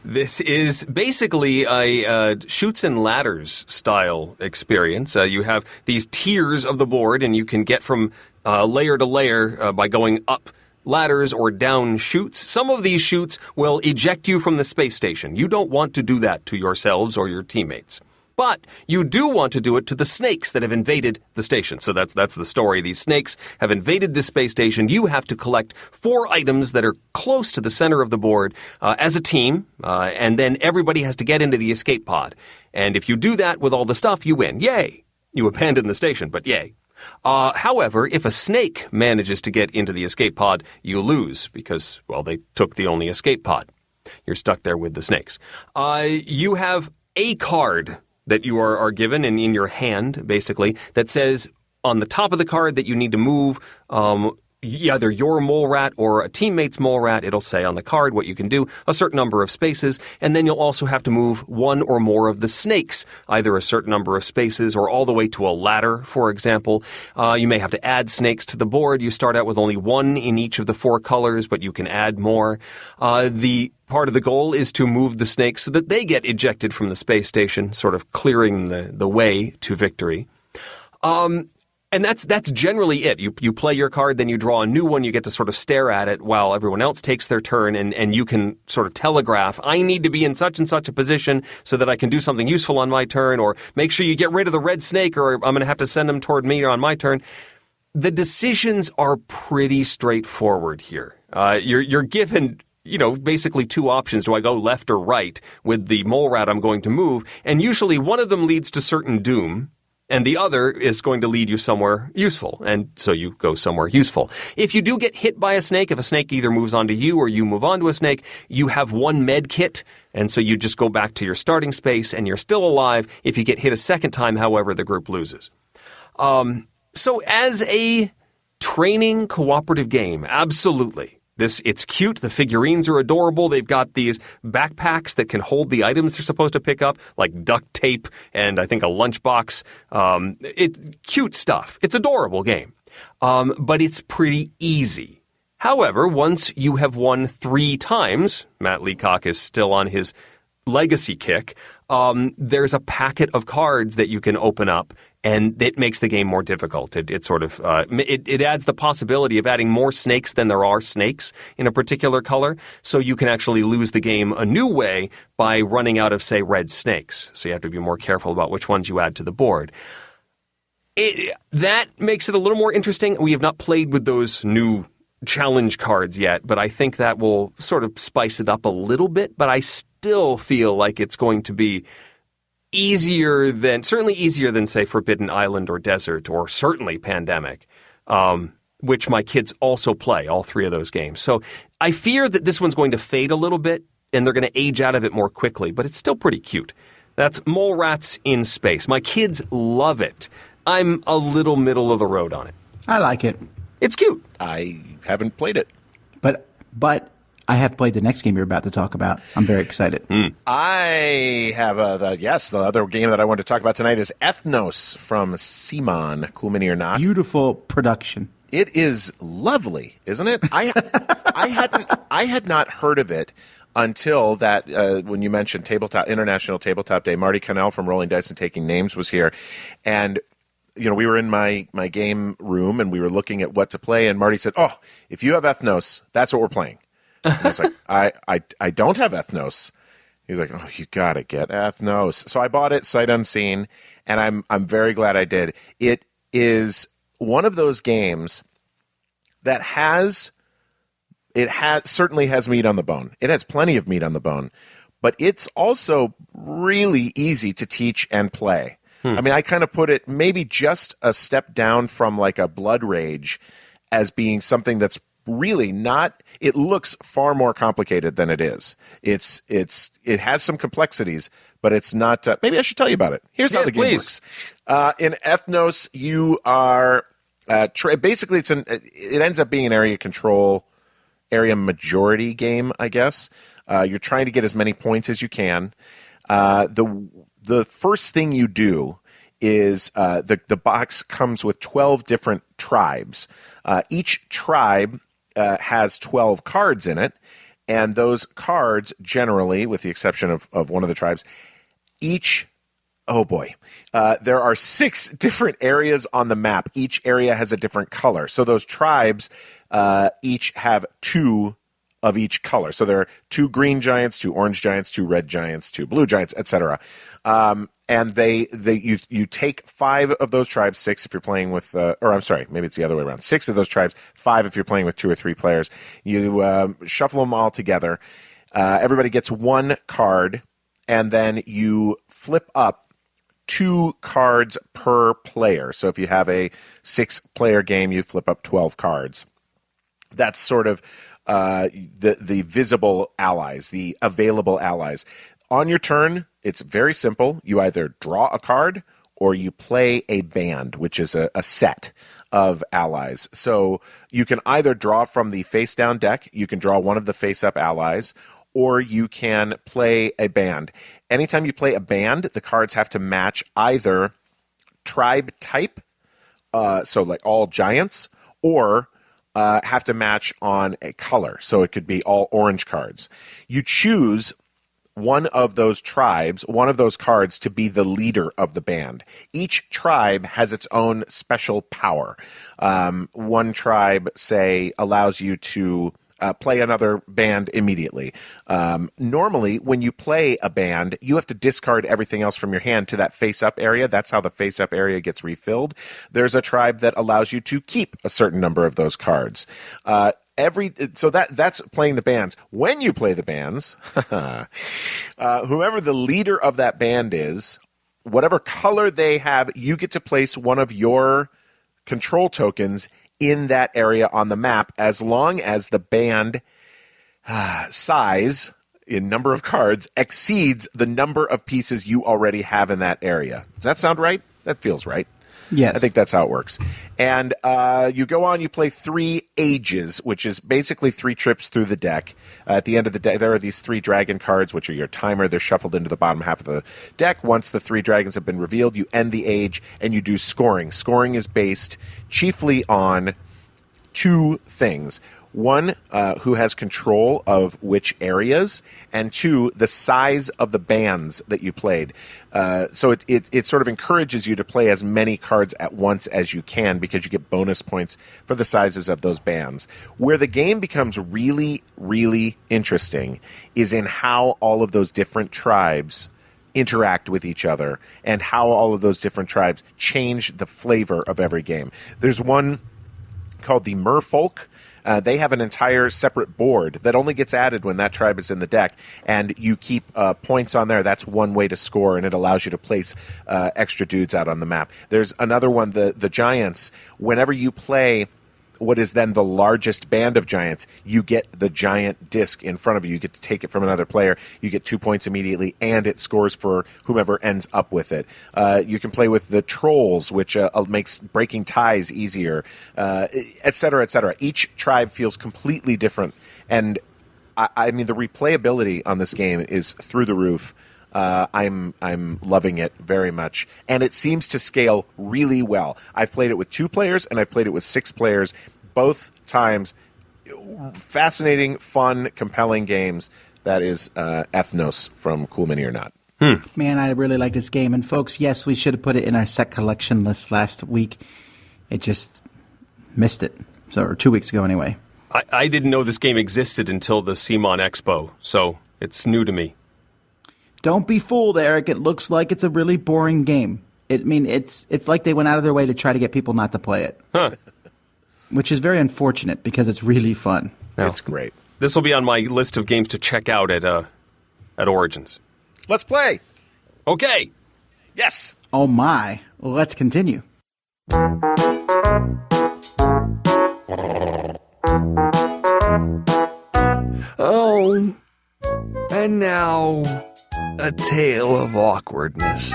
This is basically a chutes and ladders style experience. You have these tiers of the board, and you can get from layer to layer by going up ladders or down chutes. Some of these chutes will eject you from the space station. You don't want to do that to yourselves or your teammates. But you do want to do it to the snakes that have invaded the station. So that's the story. These snakes have invaded the space station. You have to collect 4 items that are close to the center of the board as a team, and then everybody has to get into the escape pod. And if you do that with all the stuff, you win. Yay! You abandon the station, but yay. However, if a snake manages to get into the escape pod, you lose because, well, they took the only escape pod. You're stuck there with the snakes. You have a card that you are given in your hand, basically, that says on the top of the card that you need to move either your mole rat or a teammate's mole rat. It'll say on the card what you can do, a certain number of spaces, and then you'll also have to move one or more of the snakes, either a certain number of spaces or all the way to a ladder, for example. You may have to add snakes to the board. You start out with only 1 in each of the 4 colors, but you can add more. The part of the goal is to move the snakes so that they get ejected from the space station, sort of clearing the way to victory. And that's generally it. You play your card, then you draw a new one. You get to sort of stare at it while everyone else takes their turn, and you can sort of telegraph, I need to be in such and such a position so that I can do something useful on my turn, or make sure you get rid of the red snake, or I'm going to have to send them toward me on my turn. The decisions are pretty straightforward here. You're given, basically 2 options. Do I go left or right with the mole rat I'm going to move? And usually one of them leads to certain doom. and the other is going to lead you somewhere useful, and so you go somewhere useful. If you do get hit by a snake, if a snake either moves onto you or you move onto a snake, you have one med kit, and so you just go back to your starting space, and you're still alive. If you get hit a second time, however, the group loses. So as a training cooperative game, absolutely. It's cute. The figurines are adorable. They've got these backpacks that can hold the items they're supposed to pick up, like duct tape and I think a lunchbox. Cute stuff. It's an adorable game. But it's pretty easy. However, once you have won 3 times, Matt Leacock is still on his legacy kick, there's a packet of cards that you can open up, and it makes the game more difficult. It adds the possibility of adding more snakes than there are snakes in a particular color, so you can actually lose the game a new way by running out of, say, red snakes. So you have to be more careful about which ones you add to the board. That makes it a little more interesting. We have not played with those new challenge cards yet, but I think that will sort of spice it up a little bit, but I still feel like it's going to be certainly easier than, say, Forbidden Island or Desert, or certainly Pandemic, which my kids also play, all 3 of those games. So I fear that this one's going to fade a little bit, and they're going to age out of it more quickly, but it's still pretty cute. That's Mole Rats in Space. My kids love it. I'm a little middle of the road on it. I like it. It's cute. I haven't played it. But I have played the next game you're about to talk about. I'm very excited. I have the other game that I want to talk about tonight is Ethnos from Simon, cool mini or not. Beautiful production. It is lovely, isn't it? I had not heard of it until that when you mentioned International Tabletop Day. Marty Connell from Rolling Dice and Taking Names was here, and we were in my game room and we were looking at what to play, and Marty said, "Oh, if you have Ethnos, that's what we're playing." And I was like, I don't have Ethnos. He's like, "Oh, you gotta get Ethnos." So I bought it sight unseen, and I'm very glad I did. It is one of those games that certainly has meat on the bone. It has plenty of meat on the bone, but it's also really easy to teach and play. I mean, I kind of put it maybe just a step down from like a Blood Rage as being something that's really not. It looks far more complicated than it is. It has some complexities, but it's not. Maybe I should tell you about it. Here's how the game works. In Ethnos, you are basically it ends up being an area majority game, I guess. You're trying to get as many points as you can. The first thing you do is the box comes with 12 different tribes. Each tribe has 12 cards in it, and those cards generally, with the exception of one of the tribes, there are 6 different areas on the map. Each area has a different color. So those tribes each have 2 of each color. So there are 2 green giants, 2 orange giants, 2 red giants, 2 blue giants, etc. And you take 5 of those tribes, 6 if you're playing with, maybe it's the other way around. 6 of those tribes, 5 if you're playing with 2 or 3 players. You shuffle them all together. Everybody gets 1 card, and then you flip up 2 cards per player. So if you have a 6-player game, you flip up 12 cards. That's sort of the visible allies, the available allies. On your turn, it's very simple. You either draw a card or you play a band, which is a set of allies. So you can either draw from the face-down deck, you can draw one of the face-up allies, or you can play a band. Anytime you play a band, the cards have to match either tribe type, so like all giants, or have to match on a color. So it could be all orange cards. You choose one of those tribes, one of those cards, to be the leader of the band. Each tribe has its own special power. One tribe, say, allows you to play another band immediately. Normally, when you play a band, you have to discard everything else from your hand to that face-up area. That's how the face-up area gets refilled. There's a tribe that allows you to keep a certain number of those cards. So that's playing the bands. When you play the bands, whoever the leader of that band is, whatever color they have, you get to place one of your control tokens in that area on the map, as long as the band size in number of cards exceeds the number of pieces you already have in that area. Does that sound right? That feels right. Yes. I think that's how it works. And you go on, you play 3 ages, which is basically 3 trips through the deck. At the end of the deck, there are these 3 dragon cards, which are your timer. They're shuffled into the bottom half of the deck. Once the 3 dragons have been revealed, you end the age, and you do scoring. Scoring is based chiefly on 2 things. 1, who has control of which areas, and 2, the size of the bands that you played. So it sort of encourages you to play as many cards at once as you can, because you get bonus points for the sizes of those bands. Where the game becomes really, really interesting is in how all of those different tribes interact with each other, and how all of those different tribes change the flavor of every game. There's one called the Merfolk. They have an entire separate board that only gets added when that tribe is in the deck, and you keep points on there. That's one way to score, and it allows you to place extra dudes out on the map. There's another one, the Giants. Whenever you play what is then the largest band of giants, you get the giant disc in front of you. You get to take it from another player. You get 2 points immediately, and it scores for whomever ends up with it. You can play with the trolls, which makes breaking ties easier, et cetera, et cetera. Each tribe feels completely different, and I mean, the replayability on this game is through the roof. I'm loving it very much, and it seems to scale really well. I've played it with 2 players, and I've played it with 6 players. Both times, fascinating, fun, compelling games. That is Ethnos from Cool Mini or Not. Man, I really like this game. And folks, yes, we should have put it in our set collection list last week. It just missed it. Or 2 weeks ago anyway. I didn't know this game existed until the CMON Expo, so it's new to me. Don't be fooled, Eric. It looks like it's a really boring game. It's like they went out of their way to try to get people not to play it. Huh. Which is very unfortunate, because it's really fun. It's great. This will be on my list of games to check out at Origins. Let's play. Okay. Yes. Oh my. Well, let's continue. Oh, and now, a tale of awkwardness.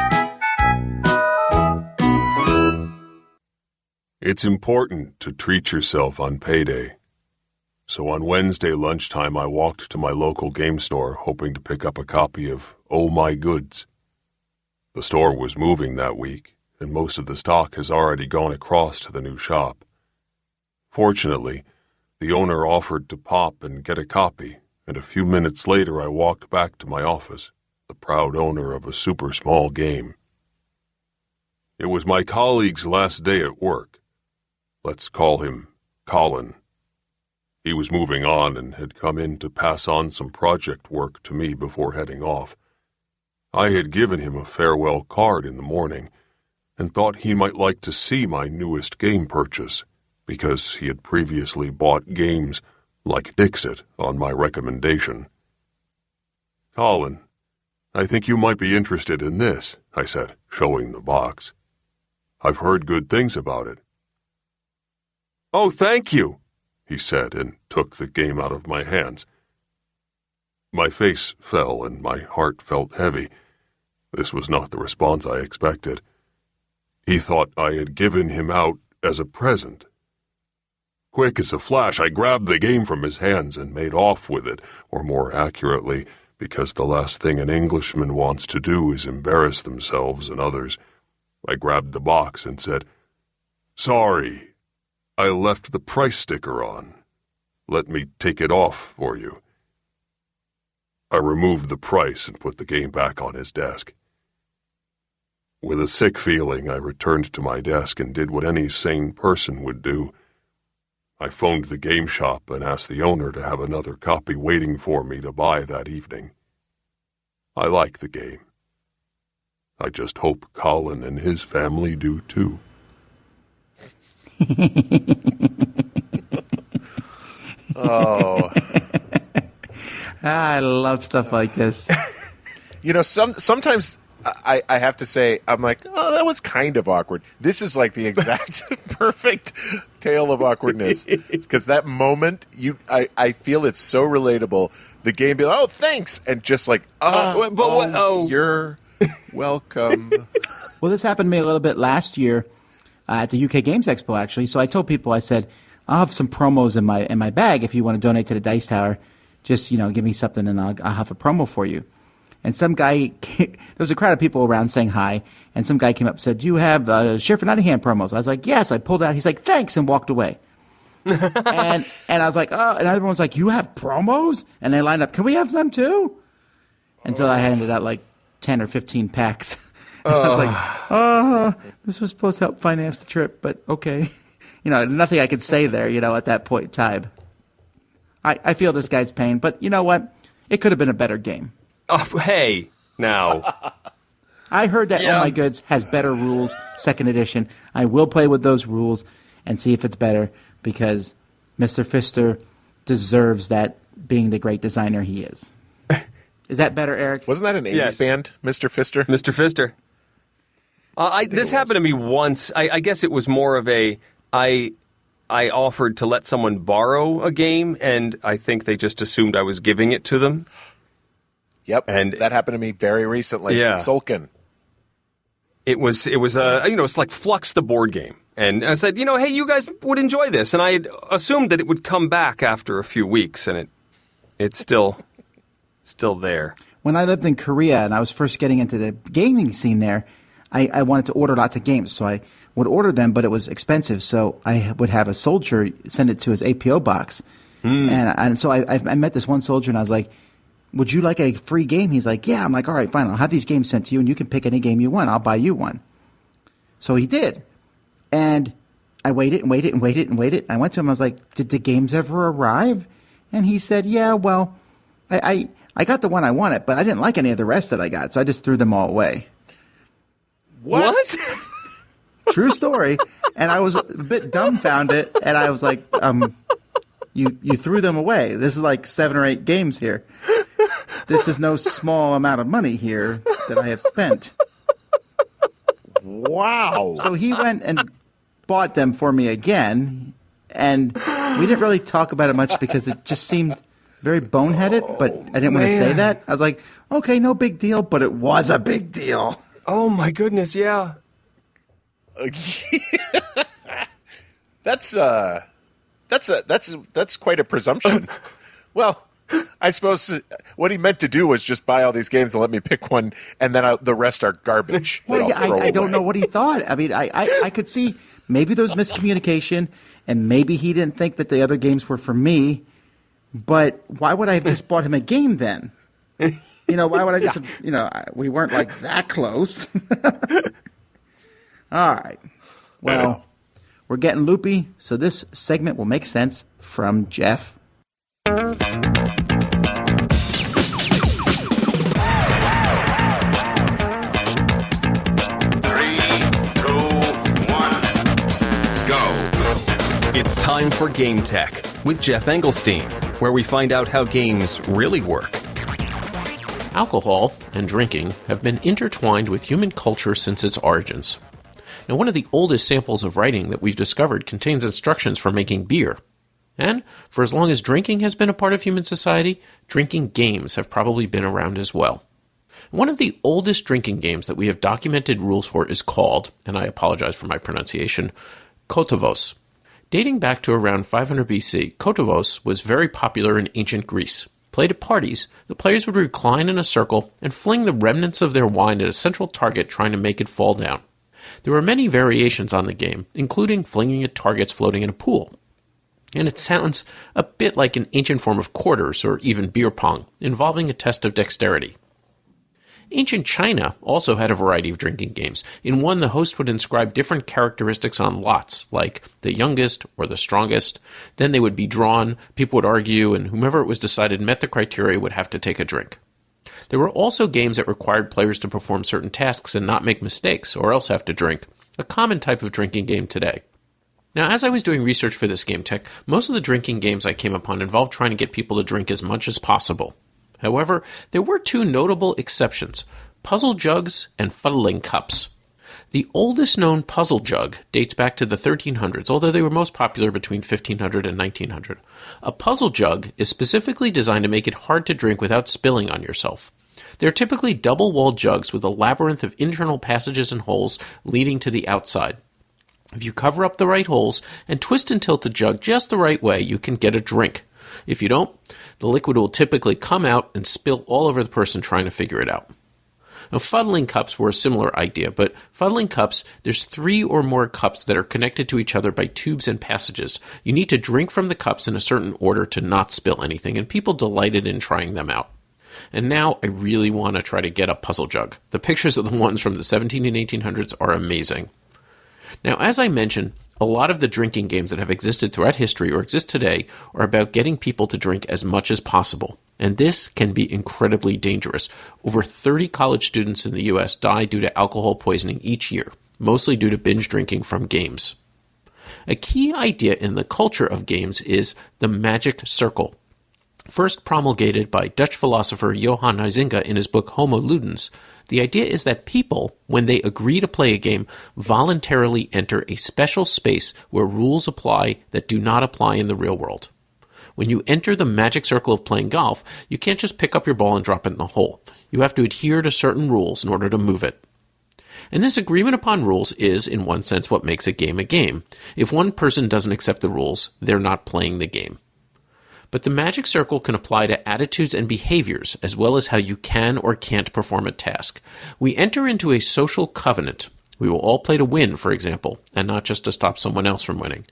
It's important to treat yourself on payday. So on Wednesday lunchtime, I walked to my local game store, hoping to pick up a copy of Oh My Goods. The store was moving that week, and most of the stock has already gone across to the new shop. Fortunately, the owner offered to pop and get a copy, and a few minutes later I walked back to my office, the proud owner of a super small game. It was my colleague's last day at work. Let's call him Colin. He was moving on and had come in to pass on some project work to me before heading off. I had given him a farewell card in the morning and thought he might like to see my newest game purchase, because he had previously bought games like Dixit on my recommendation. "Colin, I think you might be interested in this," I said, showing the box. "I've heard good things about it." "Oh, thank you," he said, and took the game out of my hands. My face fell and my heart felt heavy. This was not the response I expected. He thought I had given him out as a present. Quick as a flash, I grabbed the game from his hands and made off with it, or more accurately, because the last thing an Englishman wants to do is embarrass themselves and others, I grabbed the box and said, "Sorry, I left the price sticker on. Let me take it off for you." I removed the price and put the game back on his desk. With a sick feeling, I returned to my desk and did what any sane person would do. I phoned the game shop and asked the owner to have another copy waiting for me to buy that evening. I like the game. I just hope Colin and his family do too. Oh. I love stuff like this. You know, sometimes I have to say, I'm like, oh, that was kind of awkward. This is like the exact perfect tale of awkwardness. Because that moment, I feel it's so relatable. The game be like, oh, thanks. And just like, you're welcome. Well, this happened to me a little bit last year at the UK Games Expo, actually. So I told people, I said, I'll have some promos in my bag if you want to donate to the Dice Tower. Just, give me something and I'll have a promo for you. And some guy, there was a crowd of people around saying hi, and some guy came up and said, do you have Sheriff of Nottingham promos? I was like, yes. I pulled it out. He's like, thanks, and walked away. and I was like, oh, and everyone's like, you have promos? And they lined up, can we have some too? And so I handed out like 10 or 15 packs. I was like, this was supposed to help finance the trip, but okay. Nothing I could say there, at that point in time. I feel this guy's pain, but you know what? It could have been a better game. Oh, hey, now. I heard that Oh My Goods has better rules, second edition. I will play with those rules and see if it's better because Mr. Pfister deserves that being the great designer he is. Is that better, Eric? Wasn't that an 80s band, Mr. Pfister? Mr. Pfister. This happened to me once. I guess it was more of I offered to let someone borrow a game, and I think they just assumed I was giving it to them. Yep, and that happened to me very recently. Yeah, Solkin. It was it's like Flux the board game, and I said, hey, you guys would enjoy this, and I had assumed that it would come back after a few weeks, and it's still there. When I lived in Korea and I was first getting into the gaming scene there, I wanted to order lots of games, so I would order them, but it was expensive, so I would have a soldier send it to his APO box, and so I met this one soldier, and I was like, would you like a free game? He's like, yeah. I'm like, all right, fine. I'll have these games sent to you, and you can pick any game you want. I'll buy you one. So he did. And I waited and waited and waited and waited. I went to him. I was like, did the games ever arrive? And he said, yeah, well, I got the one I wanted, but I didn't like any of the rest that I got, so I just threw them all away. What? True story. And I was a bit dumbfounded, and I was like, you threw them away. This is like 7 or 8 games here. This is no small amount of money here that I have spent. Wow. So he went and bought them for me again, and we didn't really talk about it much because it just seemed very boneheaded, but I didn't want to say that. I was like, okay, no big deal, but it was a big deal. Oh, my goodness, yeah. That's quite a presumption. Well, I suppose what he meant to do was just buy all these games and let me pick one, and then the rest are garbage. Well, yeah, I don't know what he thought. I mean, I could see maybe there was miscommunication, and maybe he didn't think that the other games were for me. But why would I have just bought him a game then? Why would I just? We weren't like that close. All right. Well, we're getting loopy, so this segment will make sense from Jeff. 3, 2, 1, go. It's time for Gametek with Jeff Engelstein, where we find out how games really work. Alcohol and drinking have been intertwined with human culture since its origins. Now, one of the oldest samples of writing that we've discovered contains instructions for making beer. And for as long as drinking has been a part of human society, drinking games have probably been around as well. One of the oldest drinking games that we have documented rules for is called, and I apologize for my pronunciation, Kotovos. Dating back to around 500 BC, Kotovos was very popular in ancient Greece. Played at parties, the players would recline in a circle and fling the remnants of their wine at a central target trying to make it fall down. There were many variations on the game, including flinging at targets floating in a pool. And it sounds a bit like an ancient form of quarters or even beer pong, involving a test of dexterity. Ancient China also had a variety of drinking games. In one, the host would inscribe different characteristics on lots, like the youngest or the strongest. Then they would be drawn, people would argue, and whomever it was decided met the criteria would have to take a drink. There were also games that required players to perform certain tasks and not make mistakes, or else have to drink, a common type of drinking game today. Now, as I was doing research for this Gametek, most of the drinking games I came upon involved trying to get people to drink as much as possible. However, there were 2 notable exceptions. puzzle jugs and fuddling cups. The oldest known puzzle jug dates back to the 1300s, although they were most popular between 1500 and 1900. A puzzle jug is specifically designed to make it hard to drink without spilling on yourself. They're typically double-walled jugs with a labyrinth of internal passages and holes leading to the outside. If you cover up the right holes and twist and tilt the jug just the right way, you can get a drink. If you don't, the liquid will typically come out and spill all over the person trying to figure it out. Now, fuddling cups were a similar idea, but fuddling cups, there's 3 or more cups that are connected to each other by tubes and passages. You need to drink from the cups in a certain order to not spill anything, and people delighted in trying them out. And now I really want to try to get a puzzle jug. The pictures of the ones from the 17 and 1800s are amazing. Now, as I mentioned, a lot of the drinking games that have existed throughout history or exist today are about getting people to drink as much as possible. And this can be incredibly dangerous. Over 30 college students in the U.S. die due to alcohol poisoning each year, mostly due to binge drinking from games. A key idea in the culture of games is the magic circle. First promulgated by Dutch philosopher Johan Huizinga in his book Homo Ludens, the idea is that people, when they agree to play a game, voluntarily enter a special space where rules apply that do not apply in the real world. When you enter the magic circle of playing golf, you can't just pick up your ball and drop it in the hole. You have to adhere to certain rules in order to move it. And this agreement upon rules is, in one sense, what makes a game a game. If one person doesn't accept the rules, they're not playing the game. But the magic circle can apply to attitudes and behaviors, as well as how you can or can't perform a task. We enter into a social covenant. We will all play to win, for example, and not just to stop someone else from winning.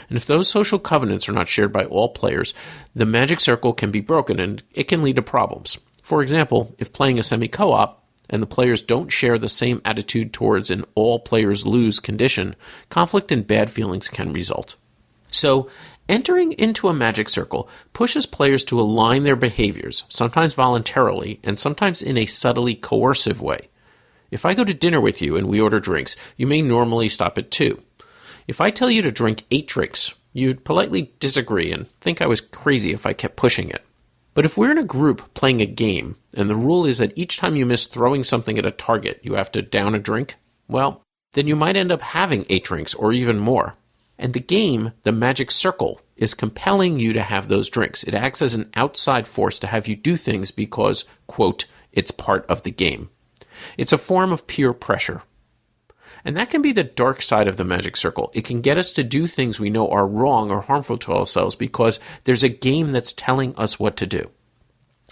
And if those social covenants are not shared by all players, the magic circle can be broken and it can lead to problems. For example, if playing a semi-co-op and the players don't share the same attitude towards an all players lose condition, conflict and bad feelings can result. So, entering into a magic circle pushes players to align their behaviors, sometimes voluntarily and sometimes in a subtly coercive way. If I go to dinner with you and we order drinks, you may normally stop at 2. If I tell you to drink 8 drinks, you'd politely disagree and think I was crazy if I kept pushing it. But if we're in a group playing a game, and the rule is that each time you miss throwing something at a target, you have to down a drink, well, then you might end up having 8 drinks or even more. And the game, the magic circle, is compelling you to have those drinks. It acts as an outside force to have you do things because, quote, it's part of the game. It's a form of peer pressure. And that can be the dark side of the magic circle. It can get us to do things we know are wrong or harmful to ourselves because there's a game that's telling us what to do.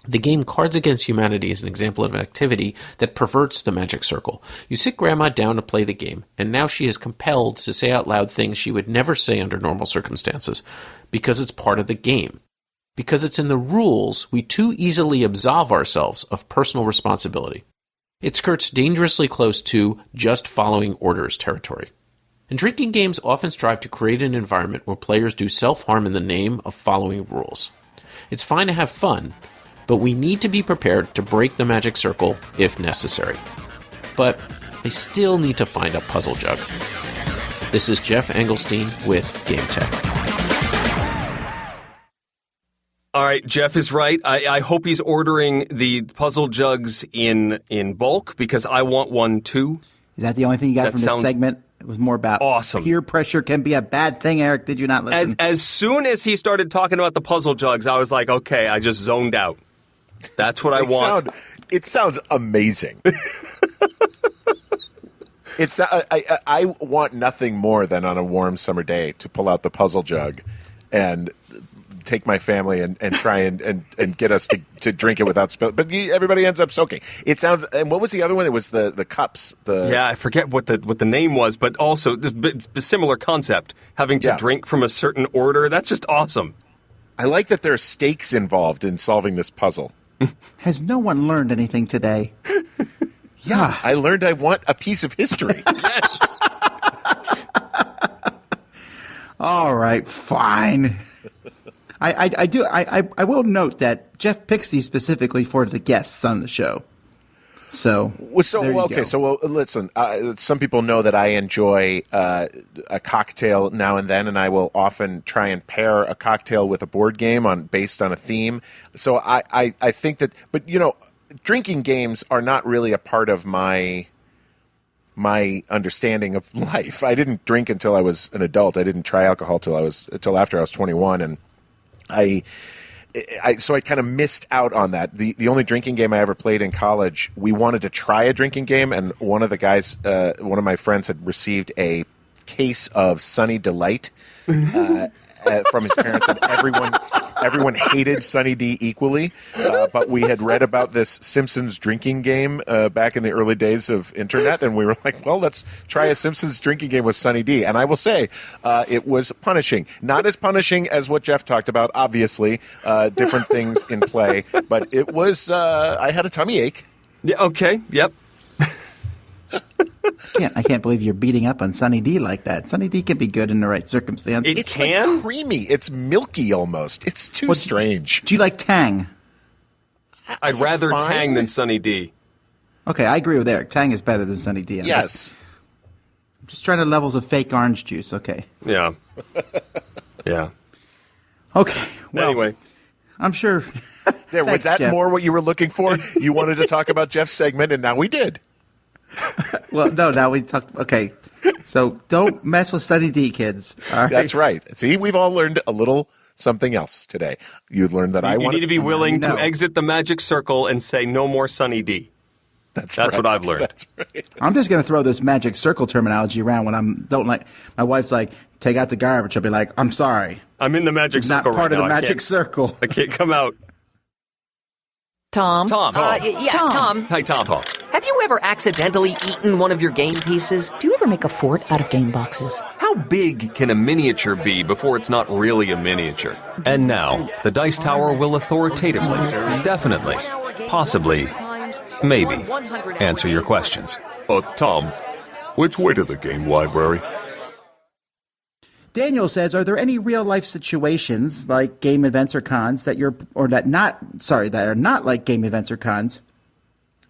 The game Cards Against Humanity is an example of an activity that perverts the magic circle. You sit Grandma down to play the game, and now she is compelled to say out loud things she would never say under normal circumstances, because it's part of the game. Because it's in the rules, we too easily absolve ourselves of personal responsibility. It skirts dangerously close to just following orders territory. And drinking games often strive to create an environment where players do self-harm in the name of following rules. It's fine to have fun, but we need to be prepared to break the magic circle if necessary. But I still need to find a puzzle jug. This is Jeff Engelstein with Gametek. All right, Jeff is right. I hope he's ordering the puzzle jugs in bulk because I want one too. Is that the only thing you got from this segment? It was more about awesome. Peer pressure can be a bad thing, Eric. Did you not listen? As soon as he started talking about the puzzle jugs, I was like, okay, I just zoned out. That's what I want. It sounds amazing. I want nothing more than on a warm summer day to pull out the puzzle jug and take my family and try and get us to drink it without spill. But everybody ends up soaking. It sounds. And what was the other one? It was the cups. Yeah, I forget what the name was, but also the similar concept, having to drink from a certain order. That's just awesome. I like that there are stakes involved in solving this puzzle. Has no one learned anything today? Yeah, I learned I want a piece of history. Yes. All right, fine. I will note that Jeff picks these specifically for the guests on the show. So listen. Some people know that I enjoy a cocktail now and then, and I will often try and pair a cocktail with a board game based on a theme. So I think that, but drinking games are not really a part of my understanding of life. I didn't drink until I was an adult. I didn't try alcohol till after I was 21, and so I kind of missed out on that. The only drinking game I ever played in college, we wanted to try a drinking game, and one of the guys, one of my friends, had received a case of Sunny Delight from his parents, and everyone hated Sunny D equally. But we had read about this Simpsons drinking game back in the early days of internet, and we were like, well, let's try a Simpsons drinking game with Sunny D. And I will say, it was punishing. Not as punishing as what Jeff talked about, obviously. Different things in play. But it was, I had a tummy ache. Yeah, okay, yep. I can't believe you're beating up on Sunny D like that. Sunny D can be good in the right circumstance. It's like creamy. It's milky almost. It's too strange. Do you like Tang? I'd rather Tang than Sunny D. Okay, I agree with Eric. Tang is better than Sunny D. I'm just trying to levels of fake orange juice. Okay. Yeah. Yeah. Okay. Well, anyway. I'm sure. Was that Jeff. more what you were looking for? You wanted to talk about Jeff's segment, and now we did. Well, no, now we talk. Okay. So don't mess with Sunny D, kids. All right? That's right. See, we've all learned a little something else today. You learned that You need to be willing to exit the magic circle and say no more Sunny D. That's right. What I've learned. That's right. I'm just going to throw this magic circle terminology around when my wife's like, take out the garbage. I'll be like, I'm sorry. I'm in the magic it's circle not part right of now. the magic circle. I can't come out. Tom? Tom. Tom. Hi, Tom. Have you ever accidentally eaten one of your game pieces? Do you ever make a fort out of game boxes? How big can a miniature be before it's not really a miniature? And now, the Dice Tower will authoritatively, definitely, possibly, maybe, answer your questions. Tom, which way to the game library? Daniel says, are there any real life situations like game events or cons that are not like game events or cons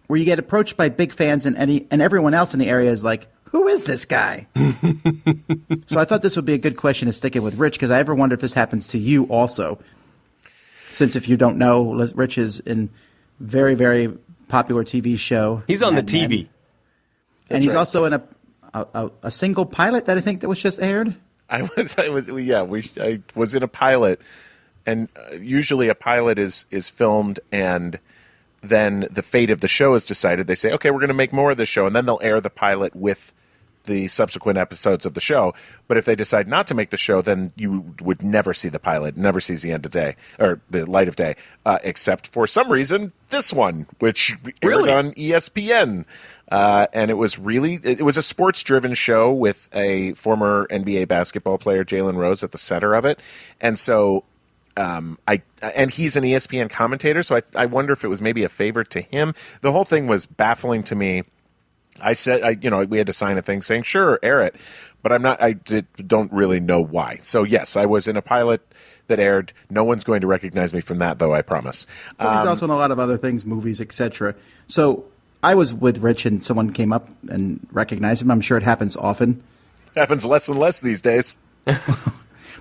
where you get approached by big fans and everyone else in the area is like, who is this guy? So I thought this would be a good question to stick in with Rich, because I ever wonder if this happens to you also. Since if you don't know, Rich is in very, very popular TV show. He's on the TV. And he's also in a single pilot that I think that was just aired. I was in a pilot, and usually a pilot is filmed, and then the fate of the show is decided. They say, okay, we're going to make more of this show, and then they'll air the pilot with the subsequent episodes of the show. But if they decide not to make the show, then you would never see the pilot, never sees the end of day, or the light of day, except for some reason this one, which aired on ESPN. And it was a sports-driven show with a former NBA basketball player, Jalen Rose, at the center of it. And so, and he's an ESPN commentator, so I wonder if it was maybe a favor to him. The whole thing was baffling to me. I said, we had to sign a thing saying, sure, air it, but I don't really know why. So yes, I was in a pilot that aired. No one's going to recognize me from that, though, I promise. Well, he's also in a lot of other things, movies, etc. So I was with Rich and someone came up and recognized him. I'm sure it happens often. Happens less and less these days.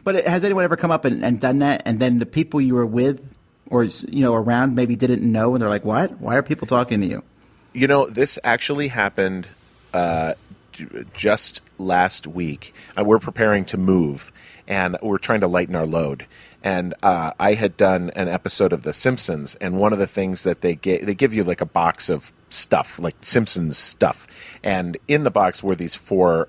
But has anyone ever come up and done that, and then the people you were with or around maybe didn't know, and they're like, what? Why are people talking to you? This actually happened just last week. We're preparing to move, and we're trying to lighten our load. And I had done an episode of The Simpsons, and one of the things that they give you like a box of stuff, like Simpsons stuff. And in the box were these 4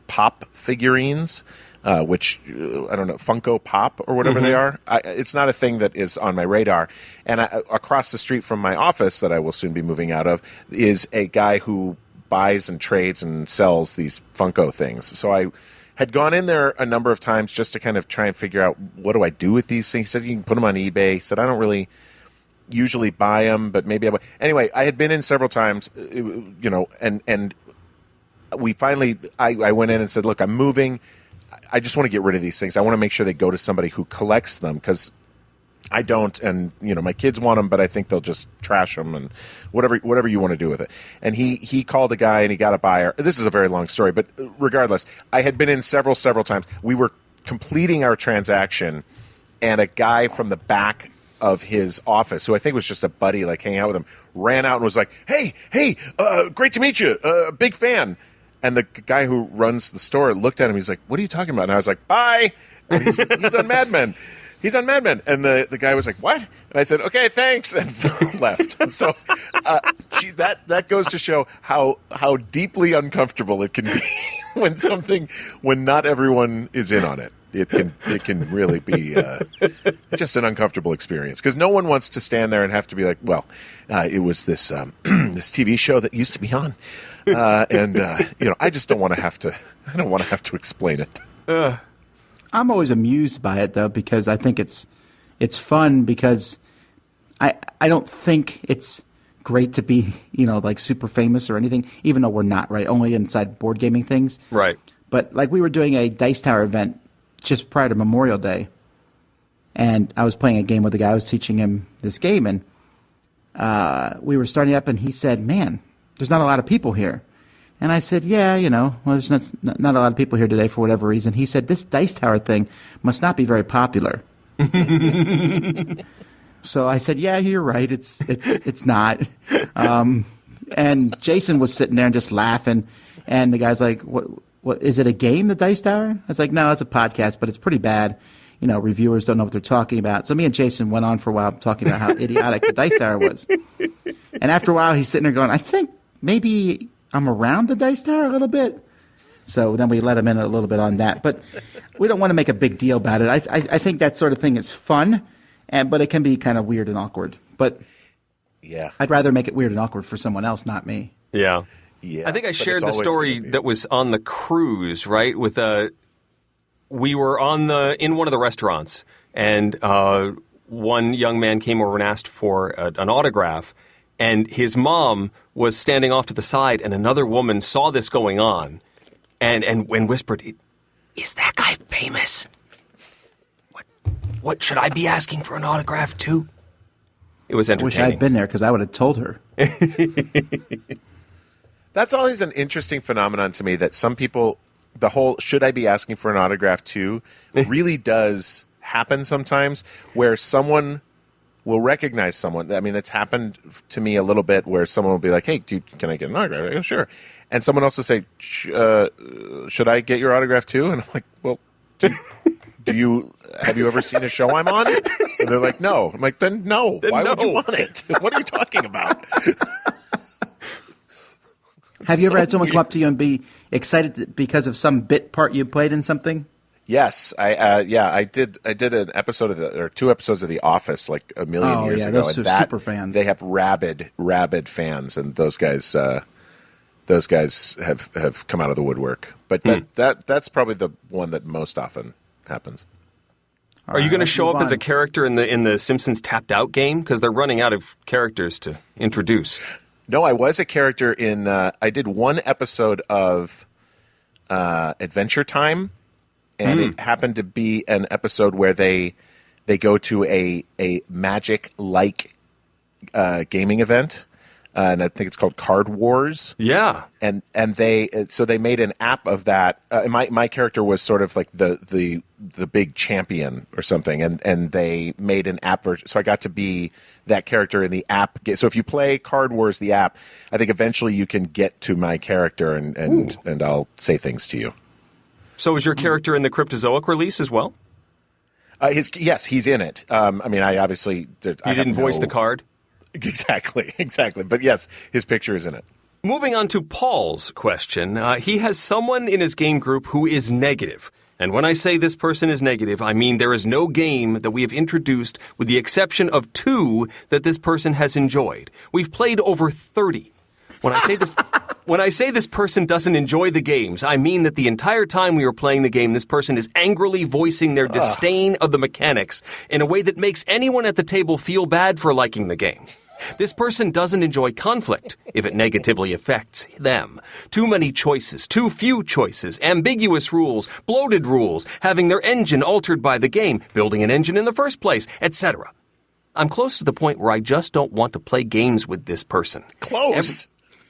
pop figurines, which, I don't know, Funko Pop or whatever they are. It's not a thing that is on my radar. And across the street from my office that I will soon be moving out of is a guy who buys and trades and sells these Funko things. So I had gone in there a number of times just to kind of try and figure out, what do I do with these things? He said, you can put them on eBay. He said, I don't really usually buy them, but maybe I will. Anyway, I had been in several times, and we finally, I went in and said, look, I'm moving. I just want to get rid of these things. I want to make sure they go to somebody who collects them, because I don't, and my kids want them, but I think they'll just trash them and whatever you want to do with it. And he called a guy and he got a buyer. This is a very long story, but regardless, I had been in several times. We were completing our transaction, and a guy from the back of his office, who I think was just a buddy, like hanging out with him, ran out and was like, hey, great to meet you, big fan. And the guy who runs the store looked at him. He's like, what are you talking about? And I was like, bye. And he's on Mad Men. He's on Mad Men. And the guy was like, what? And I said, okay, thanks, and left. So that goes to show how deeply uncomfortable it can be when not everyone is in on it. It can really be just an uncomfortable experience, because no one wants to stand there and have to be like, well, it was this this TV show that used to be on, and I just don't want to have to. I don't want to have to explain it. I'm always amused by it though, because I think it's fun, because I don't think it's great to be like super famous or anything, even though we're not, right? Only inside board gaming things, right? But like we were doing a Dice Tower event just prior to Memorial Day, and I was playing a game with a guy. I was teaching him this game, and we were starting up, and he said, man, there's not a lot of people here. And I said, yeah, well, there's not a lot of people here today for whatever reason. He said, this Dice Tower thing must not be very popular. So I said, yeah, you're right. It's not. And Jason was sitting there and just laughing, and the guy's like, what is it, a game, the Dice Tower? I was like, no, it's a podcast, but it's pretty bad. Reviewers don't know what they're talking about. So me and Jason went on for a while talking about how idiotic the Dice Tower was. And after a while, he's sitting there going, I think maybe I'm around the Dice Tower a little bit. So then we let him in a little bit on that. But we don't want to make a big deal about it. I think that sort of thing is fun, but it can be kind of weird and awkward. But yeah, I'd rather make it weird and awkward for someone else, not me. Yeah. Yeah, I think I shared the story that was on the cruise, right? With we were in one of the restaurants, and one young man came over and asked for an autograph, and his mom was standing off to the side, and another woman saw this going on, and whispered, "Is that guy famous? What should I be asking for an autograph too?" It was entertaining. I wish I'd been there, because I would have told her. That's always an interesting phenomenon to me, that some people, the whole should I be asking for an autograph too, really does happen sometimes, where someone will recognize someone. I mean, it's happened to me a little bit, where someone will be like, hey, can I get an autograph? I go, sure. And someone else will say, should I get your autograph too? And I'm like, well, have you ever seen a show I'm on? And they're like, no. I'm like, then no. Why would you want it? What are you talking about? Have you ever had someone come up to you and be excited because of some bit part you played in something? Yes, I did an episode or 2 episodes of The Office like a million years ago. Those are super fans. They have rabid fans, and those guys have come out of the woodwork. But that's probably the one that most often happens. Are you going to show up as a character in the Simpsons Tapped Out game? Because they're running out of characters to introduce. No, I was a character in. I did one episode of Adventure Time, and it happened to be an episode where they go to a Magic-like gaming event, and I think it's called Card Wars. Yeah, and they made an app of that. My character was sort of like the big champion or something, and they made an app version. So I got to be that character in the app. So if you play Card Wars, the app, I think eventually you can get to my character, and I'll say things to you. So is your character in the Cryptozoic release as well? Yes, he's in it. I mean, I obviously you didn't voice the card. Exactly. But yes, his picture is in it. Moving on to Paul's question. He has someone in his game group who is negative. And when I say this person is negative, I mean there is no game that we have introduced, with the exception of 2, that this person has enjoyed. We've played over 30. When I say this person doesn't enjoy the games, I mean that the entire time we were playing the game, this person is angrily voicing their disdain of the mechanics in a way that makes anyone at the table feel bad for liking the game. This person doesn't enjoy conflict if it negatively affects them. Too many choices, too few choices, ambiguous rules, bloated rules, having their engine altered by the game, building an engine in the first place, etc. I'm close to the point where I just don't want to play games with this person. Close?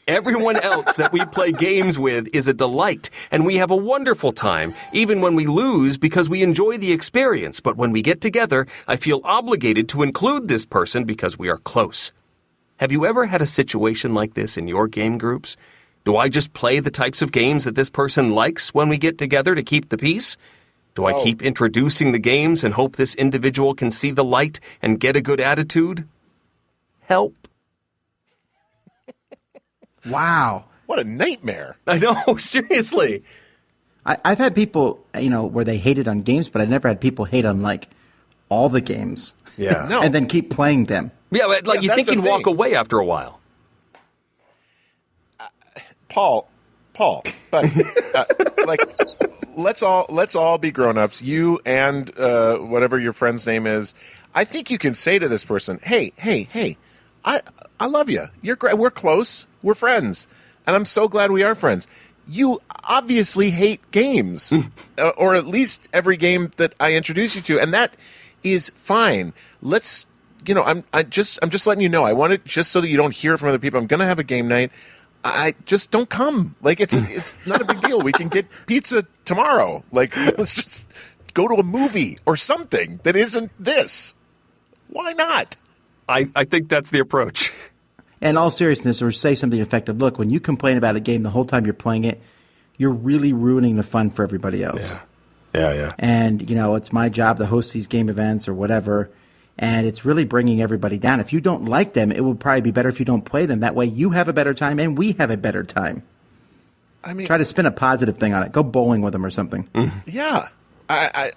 Everyone else that we play games with is a delight, and we have a wonderful time, even when we lose because we enjoy the experience. But when we get together, I feel obligated to include this person because we are close. Have you ever had a situation like this in your game groups? Do I just play the types of games that this person likes when we get together to keep the peace? Do I keep introducing the games and hope this individual can see the light and get a good attitude? Help. Wow. What a nightmare. I know, seriously. I've had people, where they hated on games, but I never had people hate on, like, all the games. Yeah. No. And then keep playing them. Yeah, but, like, you that's think you'd the walk thing. away after a while. Paul, but like, let's all be grown-ups. You and whatever your friend's name is. I think you can say to this person, "Hey, I love you. You're great. We're close. We're friends, and I'm so glad we are friends. You obviously hate games, or at least every game that I introduce you to, and that is fine. Let's." I'm just letting you know. I want it just so that you don't hear from other people. I'm going to have a game night. I just don't come. Like, it's not a big deal. We can get pizza tomorrow. Like, let's just go to a movie or something that isn't this. Why not? I think that's the approach. In all seriousness, or say something effective. Look, when you complain about a game the whole time you're playing it, you're really ruining the fun for everybody else. Yeah. And, it's my job to host these game events or whatever. And it's really bringing everybody down. If you don't like them, it would probably be better if you don't play them. That way you have a better time and we have a better time. I mean, try to spin a positive thing on it. Go bowling with them or something. Yeah. I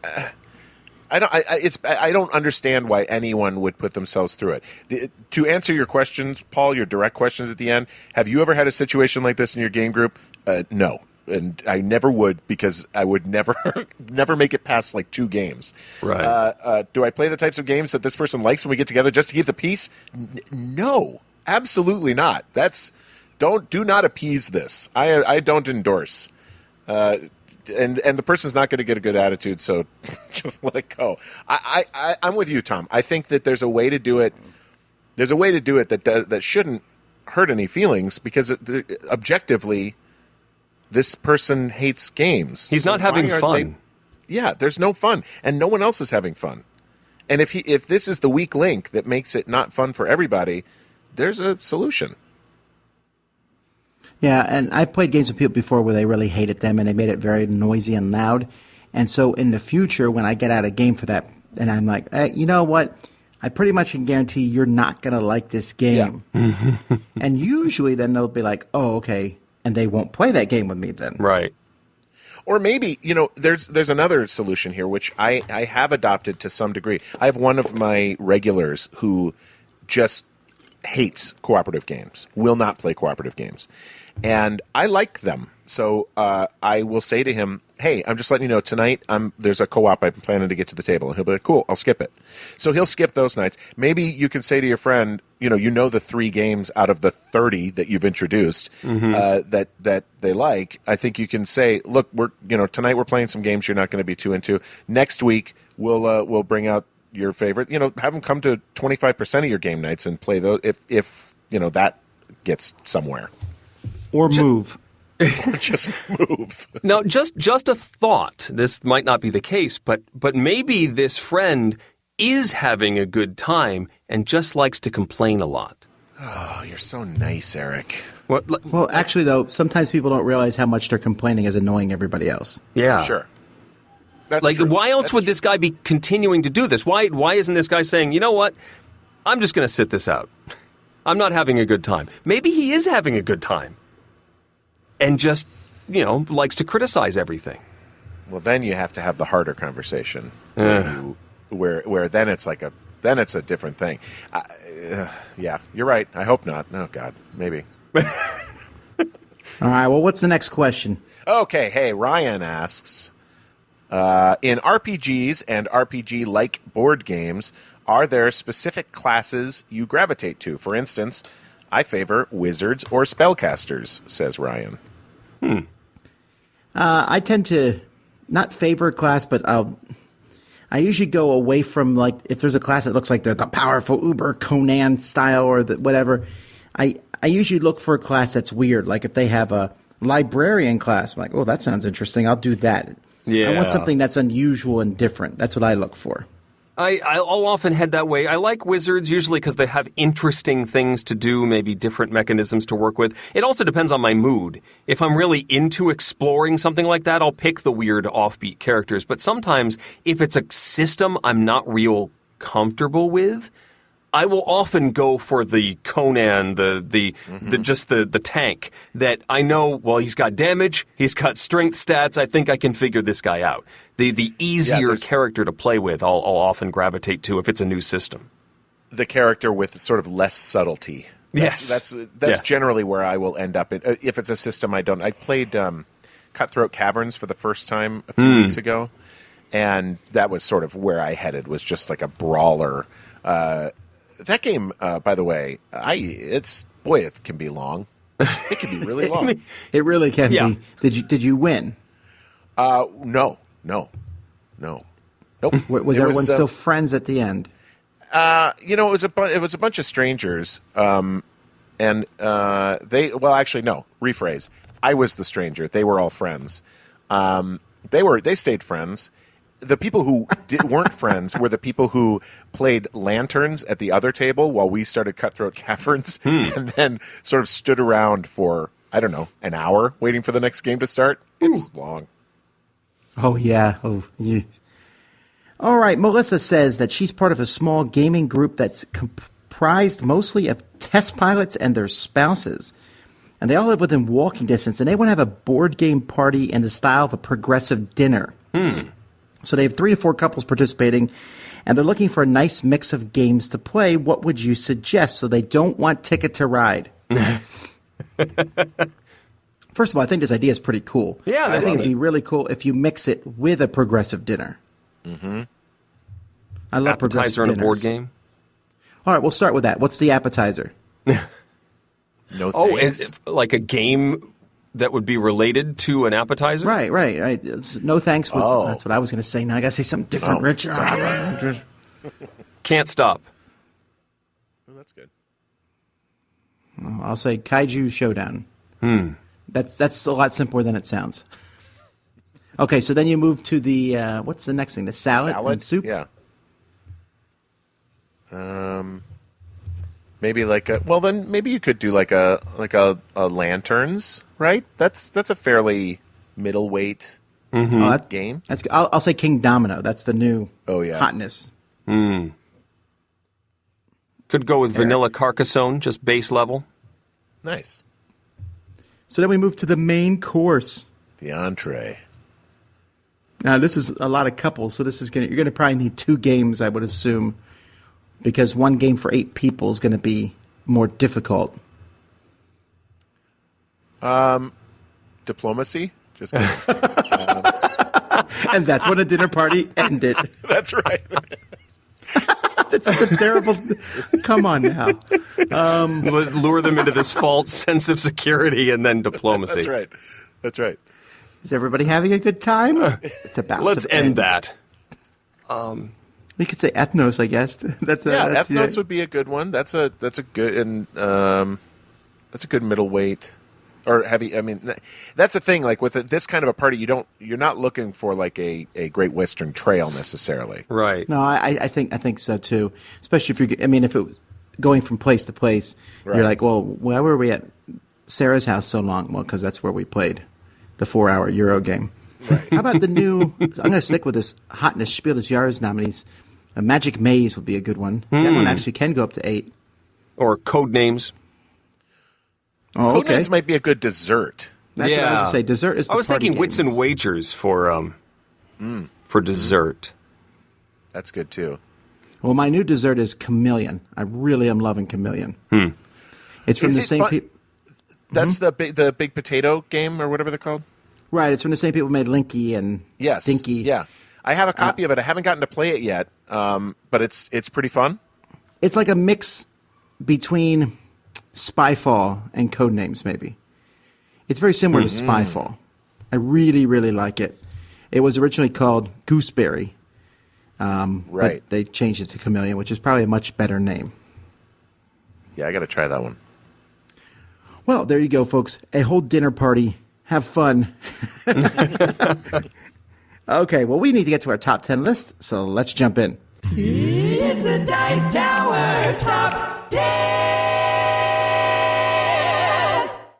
don't understand why anyone would put themselves through it. To answer your questions, Paul, your direct questions at the end, have you ever had a situation like this in your game group? No. And I never would, because I would never make it past like 2 games. Right. Do I play the types of games that this person likes when we get together just to keep the peace? No, absolutely not. Do not appease this. I don't endorse. And the person's not going to get a good attitude, so just let it go. I'm with you, Tom. I think that there's a way to do it. There's a way to do it that shouldn't hurt any feelings, because objectively, this person hates games. He's not having fun. There's no fun, and no one else is having fun. And if this is the weak link that makes it not fun for everybody, there's a solution. Yeah, and I've played games with people before where they really hated them and they made it very noisy and loud. And so in the future, when I get out a game for that, and I'm like, hey, you know what? I pretty much can guarantee you're not going to like this game. Yeah. And usually then they'll be like, oh, okay. And they won't play that game with me then. Right. Or maybe, there's another solution here, which I have adopted to some degree. I have one of my regulars who just hates cooperative games, will not play cooperative games. And I like them. So I will say to him, hey, I'm just letting you know, tonight there's a co-op I'm planning to get to the table. And he'll be like, cool, I'll skip it. So he'll skip those nights. Maybe you can say to your friend, you know the 3 games out of the 30 that you've introduced that they like. I think you can say, look, tonight we're playing some games you're not going to be too into. Next week we'll bring out your favorite. Have them come to 25% of your game nights and play those if that gets somewhere. Or move. Or just move. Now, just a thought. This might not be the case, but maybe this friend is having a good time and just likes to complain a lot. Oh, you're so nice, Eric. Well, actually, though, sometimes people don't realize how much they're complaining is annoying everybody else. Yeah. Sure. That's true. Why else would this guy be continuing to do this? Why isn't this guy saying, you know what? I'm just going to sit this out. I'm not having a good time. Maybe he is having a good time. And just, likes to criticize everything. Well, then you have to have the harder conversation, where then it's it's a different thing. Yeah, you're right. I hope not. Oh God, maybe. All right. Well, what's the next question? Okay. Hey, Ryan asks, in RPGs and RPG-like board games, are there specific classes you gravitate to? For instance, I favor wizards or spellcasters, says Ryan. I tend to not favor a class, but I usually go away from, like, if there's a class that looks like the powerful Uber Conan style or whatever, I I usually look for a class that's weird. Like if they have a librarian class, I'm like, oh, that sounds interesting. I'll do that. Yeah. I want something that's unusual and different. That's what I look for. I'll often head that way. I like wizards usually because they have interesting things to do, maybe different mechanisms to work with. It also depends on my mood. If I'm really into exploring something like that, I'll pick the weird offbeat characters. But sometimes if it's a system I'm not real comfortable with, I will often go for the Conan, the tank that I know, well, he's got damage, he's got strength stats, I think I can figure this guy out. The easier character to play with, I'll often gravitate to if it's a new system. The character with sort of less subtlety. That's generally where I will end up. If it's a system I played Cutthroat Caverns for the first time a few weeks ago, and that was sort of where I headed, was just like a brawler. That game, by the way, it can be long. It can be really long. It really can be. Did you win? No. Nope. Was everyone still friends at the end? It was a bunch of strangers, and rephrase. I was the stranger. They were all friends. They stayed friends. The people who weren't friends were the people who played lanterns at the other table while we started Cutthroat Caverns, and then sort of stood around for, I don't know, an hour waiting for the next game to start. It's long. Oh, yeah. All right. Melissa says that she's part of a small gaming group that's comprised mostly of test pilots and their spouses. And they all live within walking distance, and they want to have a board game party in the style of a progressive dinner. So they have 3 to 4 couples participating, and they're looking for a nice mix of games to play. What would you suggest? So they don't want Ticket to Ride. First of all, I think this idea is pretty cool. Yeah, I think it'd be really cool if you mix it with a progressive dinner. Mm-hmm. I love appetizer progressive and dinners. a board game. All right, we'll start with that. What's the appetizer? No Oh, thanks. is it like a game that would be related to an appetizer? Right. No thanks. That's what I was going to say. Now I got to say something different, Rich. Can't stop. Oh, that's good. I'll say Kaiju Showdown. That's a lot simpler than it sounds. Okay, so then you move to the what's the next thing? The salad and soup. Yeah. Maybe maybe you could do like a lanterns, right? That's a fairly middleweight game. That's I'll say King Domino. That's the new hotness. Could go with Vanilla Carcassonne, just base level. Nice. So then we move to the main course. The entree. Now this is a lot of couples, so you're gonna probably need 2 games, I would assume, because 1 game for 8 people is gonna be more difficult. Diplomacy. Just kidding. And that's when a dinner party ended. That's right. That's a terrible. Come on now. Lure them into this false sense of security and then diplomacy. That's right. Is everybody having a good time? It's about. Let's to end that. We could say ethnos, I guess. Ethnos would be a good one. That's a good middleweight or heavy. I mean, that's the thing. Like with this kind of a party, you're not looking for like a Great Western Trail necessarily. Right. No, I think so too. Especially if if it was going from place to place, you're like, well, why were we at Sarah's house so long? Well, because that's where we played the 4-hour Euro game. Right. How about the new? I'm going to stick with this hotness Spiel des Jahres nominees. A Magic Maze would be a good one. That one actually can go up to 8. Or code names. Oh, okay. Codenames might be a good dessert. That's what I was going to say. Dessert is the I was party thinking wits games. and wagers for dessert. That's good too. Well, my new dessert is Chameleon. I really am loving Chameleon. It's from Is the it same fun- people. That's the big potato game or whatever they're called. Right, it's from the same people who made Linky and Dinky. Yeah, I have a copy of it. I haven't gotten to play it yet, but it's pretty fun. It's like a mix between Spyfall and Codenames, maybe. It's very similar to Spyfall. I really, really like it. It was originally called Gooseberry. Right. But they changed it to Chameleon, which is probably a much better name. Yeah, I got to try that one. Well, there you go, folks. A whole dinner party. Have fun. Okay, well, we need to get to our top 10 list, so let's jump in. It's a Dice Tower Top 10!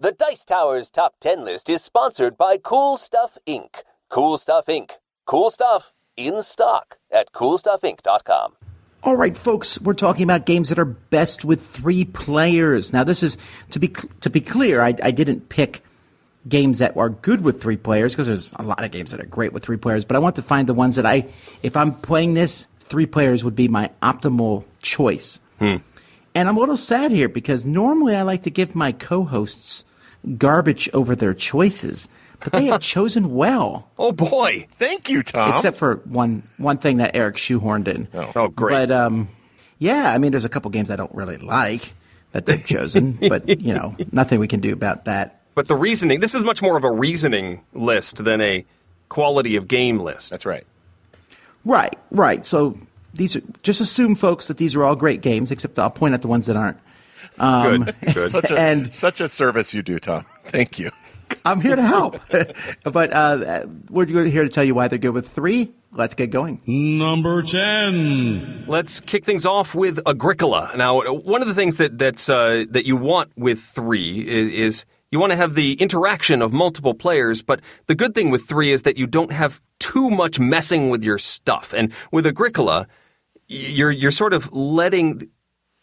The Dice Tower's Top 10 list is sponsored by Cool Stuff Inc. Cool Stuff Inc. Cool stuff in stock at coolstuffinc.com. All right, folks, we're talking about games that are best with 3 players. Now, this is, to be clear, I didn't pick games that are good with 3 players, because there's a lot of games that are great with 3 players, but I want to find the ones that if I'm playing this, 3 players would be my optimal choice. And I'm a little sad here, because normally I like to give my co-hosts garbage over their choices, but they have chosen well. Oh, boy. Thank you, Tom. Except for one thing that Eric shoehorned in. Oh, great. But, yeah, I mean, there's a couple games I don't really like that they've chosen, but, nothing we can do about that. But the reasoning, this is much more of a reasoning list than a quality of game list. That's right. Right. So these are, just assume, folks, that these are all great games, except I'll point out the ones that aren't. Good. Such a service you do, Tom. Thank you. I'm here to help. But we're here to tell you why they're good with 3. Let's get going. Number 10. Let's kick things off with Agricola. Now, one of the things that you want with 3 is you want to have the interaction of multiple players, but the good thing with 3 is that you don't have too much messing with your stuff. And with Agricola, you're sort of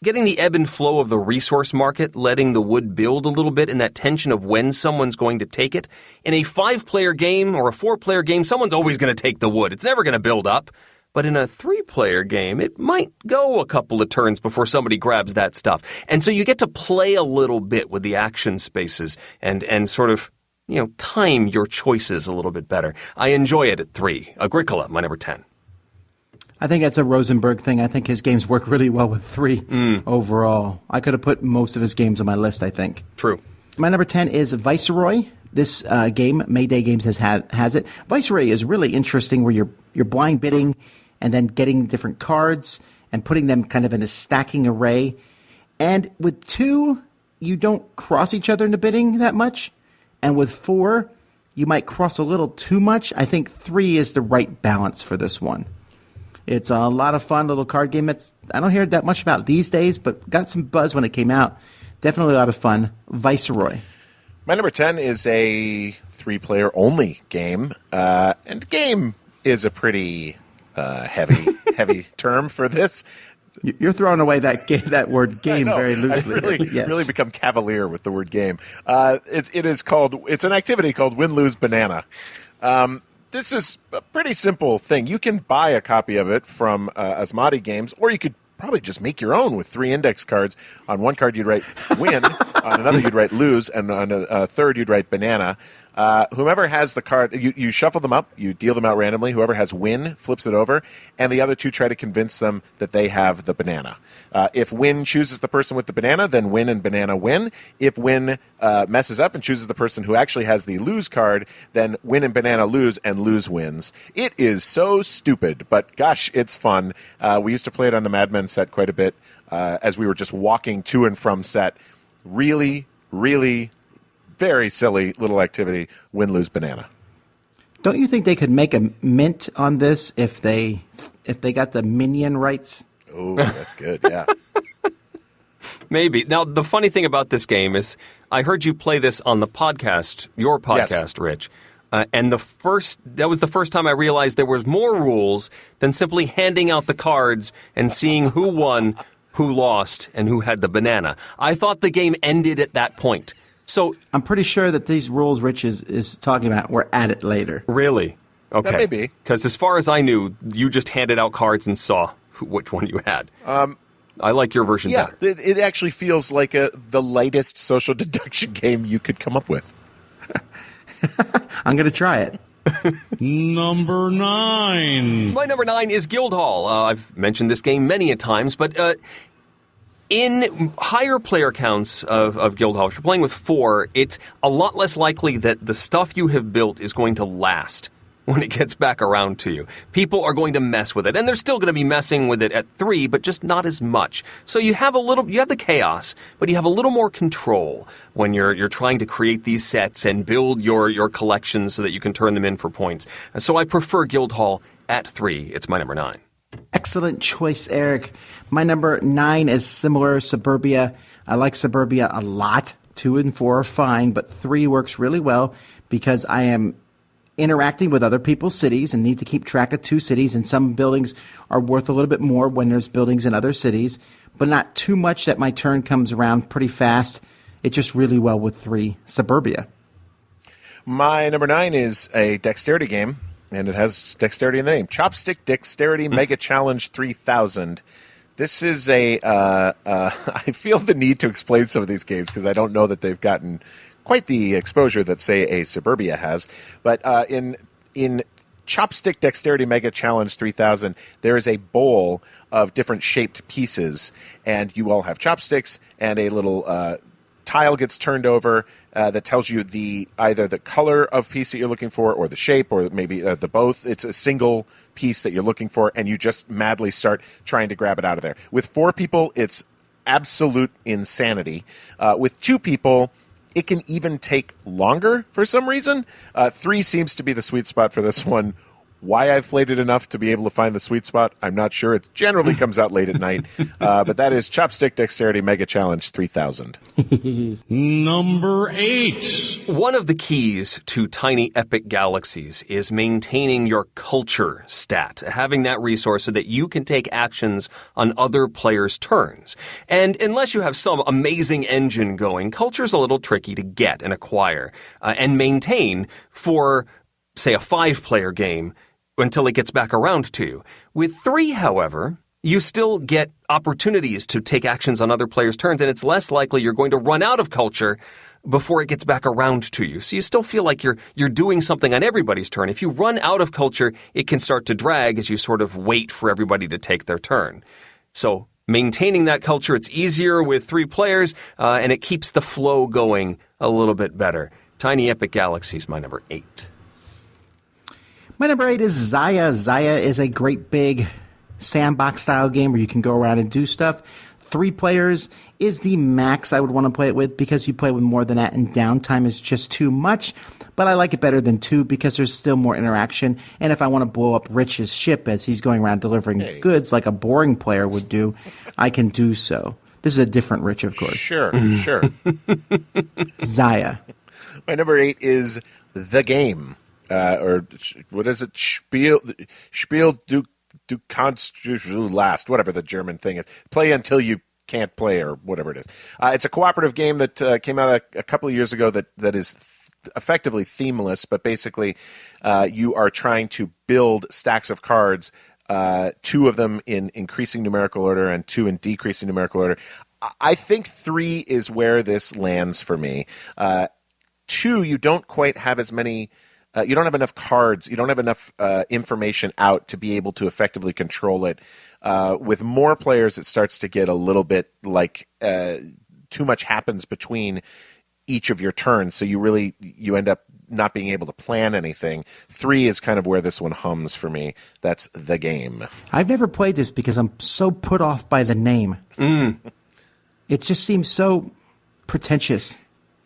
getting the ebb and flow of the resource market, letting the wood build a little bit, and that tension of when someone's going to take it. In a 5-player game or a 4-player game, someone's always going to take the wood. It's never going to build up. But in a 3-player game, it might go a couple of turns before somebody grabs that stuff. And so you get to play a little bit with the action spaces and sort of, time your choices a little bit better. I enjoy it at 3. Agricola, my number 10. I think that's a Rosenberg thing. I think his games work really well with 3 overall. I could have put most of his games on my list, I think. True. My number 10 is Viceroy. This game, Mayday Games has it. Viceroy is really interesting, where you're blind bidding and then getting different cards and putting them kind of in a stacking array. And with 2, you don't cross each other in the bidding that much. And with 4, you might cross a little too much. I think 3 is the right balance for this one. It's a lot of fun, little card game. I don't hear that much about these days, but got some buzz when it came out. Definitely a lot of fun. Viceroy. My number 10 is a 3-player only game. And game is a pretty heavy term for this. You're throwing away that word game very loosely. I've really become cavalier with the word game. It's an activity called Win, Lose, Banana. This is a pretty simple thing. You can buy a copy of it from Asmati Games, or you could probably just make your own with 3 index cards. On one card you'd write win, on another you'd write lose, and on a third you'd write banana. Whomever has the card, you shuffle them up, you deal them out randomly. Whoever has win flips it over, and the other 2 try to convince them that they have the banana. If win chooses the person with the banana, then win and banana win. If win messes up and chooses the person who actually has the lose card, then win and banana lose, and lose wins. It is so stupid, but gosh, it's fun. We used to play it on the Mad Men set quite a bit as we were just walking to and from set. Really, really very silly little activity, win, lose, banana. Don't you think they could make a mint on this if they got the minion rights? Oh, that's good, yeah. Maybe. Now, the funny thing about this game is I heard you play this on the podcast, your podcast, yes. Rich. And that was the first time I realized there was more rules than simply handing out the cards and seeing who won, who lost, and who had the banana. I thought the game ended at that point. So I'm pretty sure that these rules Rich is talking about were added later. Really? Okay. That may be. Because as far as I knew, you just handed out cards and saw which one you had. I like your version better. Yeah, it actually feels like the lightest social deduction game you could come up with. I'm going to try it. Number 9. My number 9 is Guildhall. I've mentioned this game many a times, but in higher player counts of Guildhall, if you're playing with 4, it's a lot less likely that the stuff you have built is going to last. when it gets back around to you. People are going to mess with it, and they're still going to be messing with it at 3, but just not as much. So you have the chaos, but you have a little more control when you're trying to create these sets and build your collections so that you can turn them in for points. And so I prefer Guildhall at 3. It's my number 9. Excellent choice, Eric. My number 9 is similar, Suburbia. I like Suburbia a lot. 2 and 4 are fine, but 3 works really well because I am interacting with other people's cities and need to keep track of 2 cities, and some buildings are worth a little bit more when there's buildings in other cities, but not too much that my turn comes around pretty fast. It's just really well with 3. Suburbia. My number 9 is a dexterity game, and it has dexterity in the name. Chopstick Dexterity Mega Challenge 3000. This is I feel the need to explain some of these games because I don't know that they've gotten quite the exposure that, say, a Suburbia has. But in Chopstick Dexterity Mega Challenge 3000, there is a bowl of different shaped pieces, and you all have chopsticks, and a little tile gets turned over that tells you either the color of piece that you're looking for or the shape or maybe the both. It's a single piece that you're looking for, and you just madly start trying to grab it out of there. With 4 people, it's absolute insanity. With 2 people, it can even take longer for some reason. 3 seems to be the sweet spot for this one. Why I've played it enough to be able to find the sweet spot, I'm not sure. It generally comes out late at night. But that is Chopstick Dexterity Mega Challenge 3000. Number 8. One of the keys to tiny epic galaxies is maintaining your culture stat, having that resource so that you can take actions on other players' turns. And unless you have some amazing engine going, culture's a little tricky to get and acquire and maintain for, say, a 5-player game until it gets back around to you. With 3, however, you still get opportunities to take actions on other players' turns, and it's less likely you're going to run out of culture before it gets back around to you. So you still feel like you're doing something on everybody's turn. If you run out of culture, it can start to drag as you sort of wait for everybody to take their turn. So maintaining that culture, it's easier with 3 players, and it keeps the flow going a little bit better. Tiny Epic Galaxies, my number 8. My number 8 is Zaya. Zaya is a great big sandbox-style game where you can go around and do stuff. 3 players is the max I would want to play it with because you play with more than that, and downtime is just too much. But I like it better than 2 because there's still more interaction. And if I want to blow up Rich's ship as he's going around delivering goods like a boring player would do, I can do so. This is a different Rich, of course. Sure. Zaya. My number 8 is The Game. Or what is it? Spiel du kannst last, whatever the German thing is. Play until you can't play, or whatever it is. It's a cooperative game that came out a couple of years ago that is effectively themeless, but basically you are trying to build stacks of cards, 2 of them in increasing numerical order and 2 in decreasing numerical order. I think 3 is where this lands for me. 2, you don't quite have as many... you don't have enough cards. You don't have enough information out to be able to effectively control it. With more players, it starts to get a little bit like too much happens between each of your turns, so you end up not being able to plan anything. 3 is kind of where this one hums for me. That's The Game. I've never played this because I'm so put off by the name. It just seems so pretentious.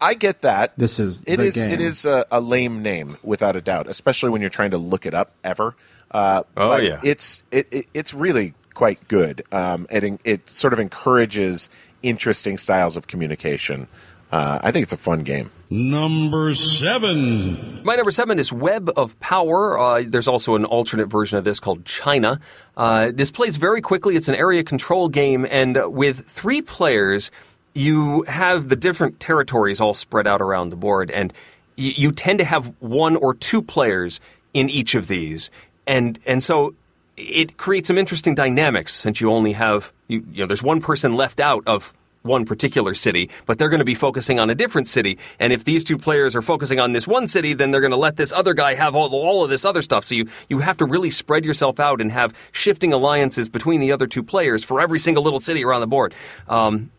I get that. It is a lame name, without a doubt, especially when you're trying to look it up ever. Yeah. It's really quite good. It sort of encourages interesting styles of communication. I think it's a fun game. Number 7. My number 7 is Web of Power. There's also an alternate version of this called China. This plays very quickly. It's an area control game, and with 3 players, you have the different territories all spread out around the board, and you tend to have 1 or 2 players in each of these. And so it creates some interesting dynamics since you only have, there's 1 person left out of one particular city, but they're going to be focusing on a different city. And if these 2 players are focusing on this one city, then they're going to let this other guy have all of this other stuff. So you have to really spread yourself out and have shifting alliances between the other 2 players for every single little city around the board.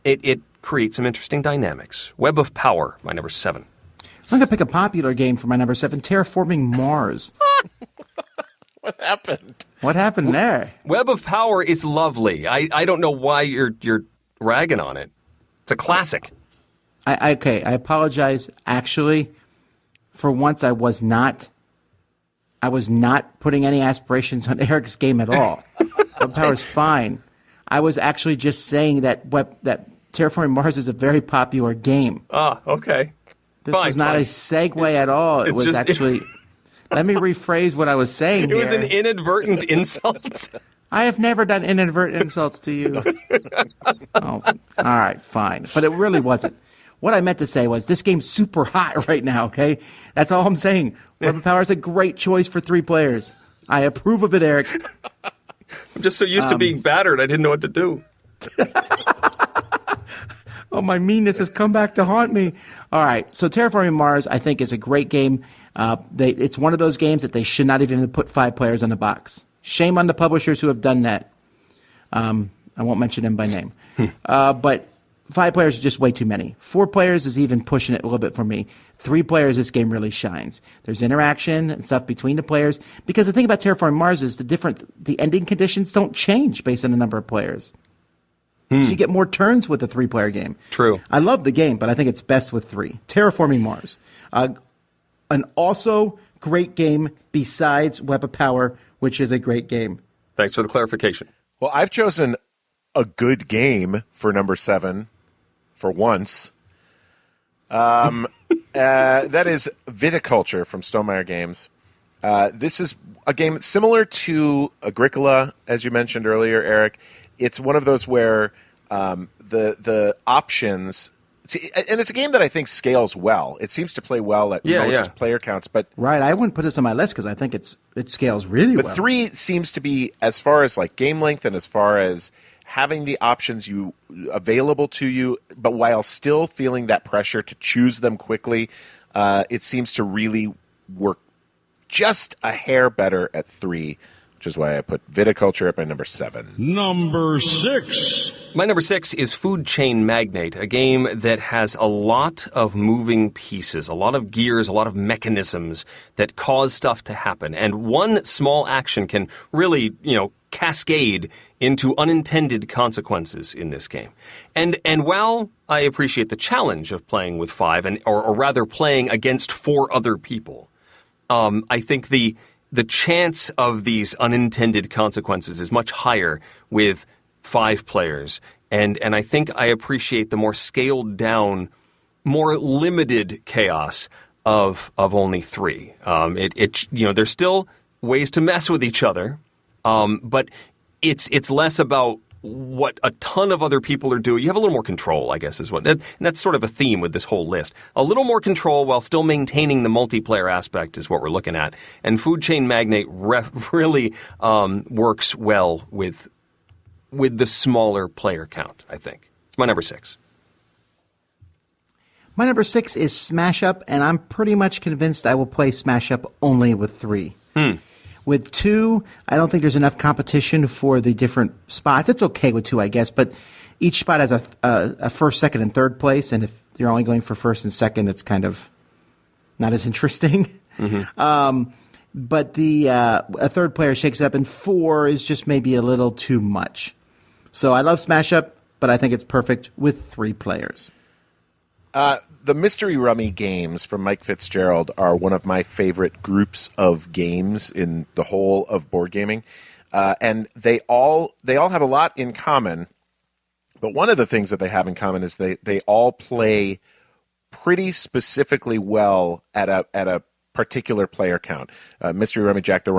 It create some interesting dynamics. Web of Power, my number 7. I'm going to pick a popular game for my number 7, Terraforming Mars. What happened? What happened there? Web of Power is lovely. I don't know why you're ragging on it. It's a classic. I apologize. Actually, for once, I was not putting any aspirations on Eric's game at all. Web of Power is fine. I was actually just saying that Terraforming Mars is a very popular game. Ah, okay. This was not a segue at all. It was just, actually. Let me rephrase what I was saying. It was an inadvertent insult. I have never done inadvertent insults to you. Oh, all right, fine. But it really wasn't. What I meant to say was this game's super hot right now, okay? That's all I'm saying. Web of Power is a great choice for 3 players. I approve of it, Eric. I'm just so used to being battered, I didn't know what to do. Oh, my meanness has come back to haunt me. All right, so Terraforming Mars, I think, is a great game. It's one of those games that they should not even put 5 players on the box. Shame on the publishers who have done that. I won't mention them by name. But 5 players are just way too many. 4 players is even pushing it a little bit for me. 3 players, this game really shines. There's interaction and stuff between the players. Because the thing about Terraforming Mars is the ending conditions don't change based on the number of players. So you get more turns with a 3-player game. True. I love the game, but I think it's best with 3. Terraforming Mars. An also great game besides Web of Power, which is a great game. Thanks for the clarification. Well, I've chosen a good game for number 7 for once. That is Viticulture from Stonemaier Games. This is a game similar to Agricola, as you mentioned earlier, Eric. It's one of those where the options... And it's a game that I think scales well. It seems to play well at most player counts. But right, I wouldn't put this on my list because I think it scales really well. But 3 seems to be, as far as like game length and as far as having the options available to you, but while still feeling that pressure to choose them quickly, it seems to really work just a hair better at 3, which is why I put Viticulture at my number 7. Number 6. My number 6 is Food Chain Magnate, a game that has a lot of moving pieces, a lot of gears, a lot of mechanisms that cause stuff to happen. And one small action can really, cascade into unintended consequences in this game. And while I appreciate the challenge of playing with 5, or rather playing against 4 other people, I think the chance of these unintended consequences is much higher with 5 players, and I think I appreciate the more scaled down, more limited chaos of only 3. There's still ways to mess with each other, but it's less about what a ton of other people are doing. You have a little more control, I guess, and that's sort of a theme with this whole list. A little more control while still maintaining the multiplayer aspect is what we're looking at. And Food Chain Magnate really works well with the smaller player count, I think. It's my number 6. My number 6 is Smash Up, and I'm pretty much convinced I will play Smash Up only with 3. With 2, I don't think there's enough competition for the different spots. It's okay with 2, I guess, but each spot has a first, second, and third place, and if you're only going for first and second, it's kind of not as interesting. But a third player shakes it up, and 4 is just maybe a little too much. So I love Smash Up, but I think it's perfect with 3 players. The Mystery Rummy games from Mike Fitzgerald are one of my favorite groups of games in the whole of board gaming. And they all have a lot in common. But one of the things that they have in common is they all play pretty specifically well at a particular player count. Mystery Rummy Jack the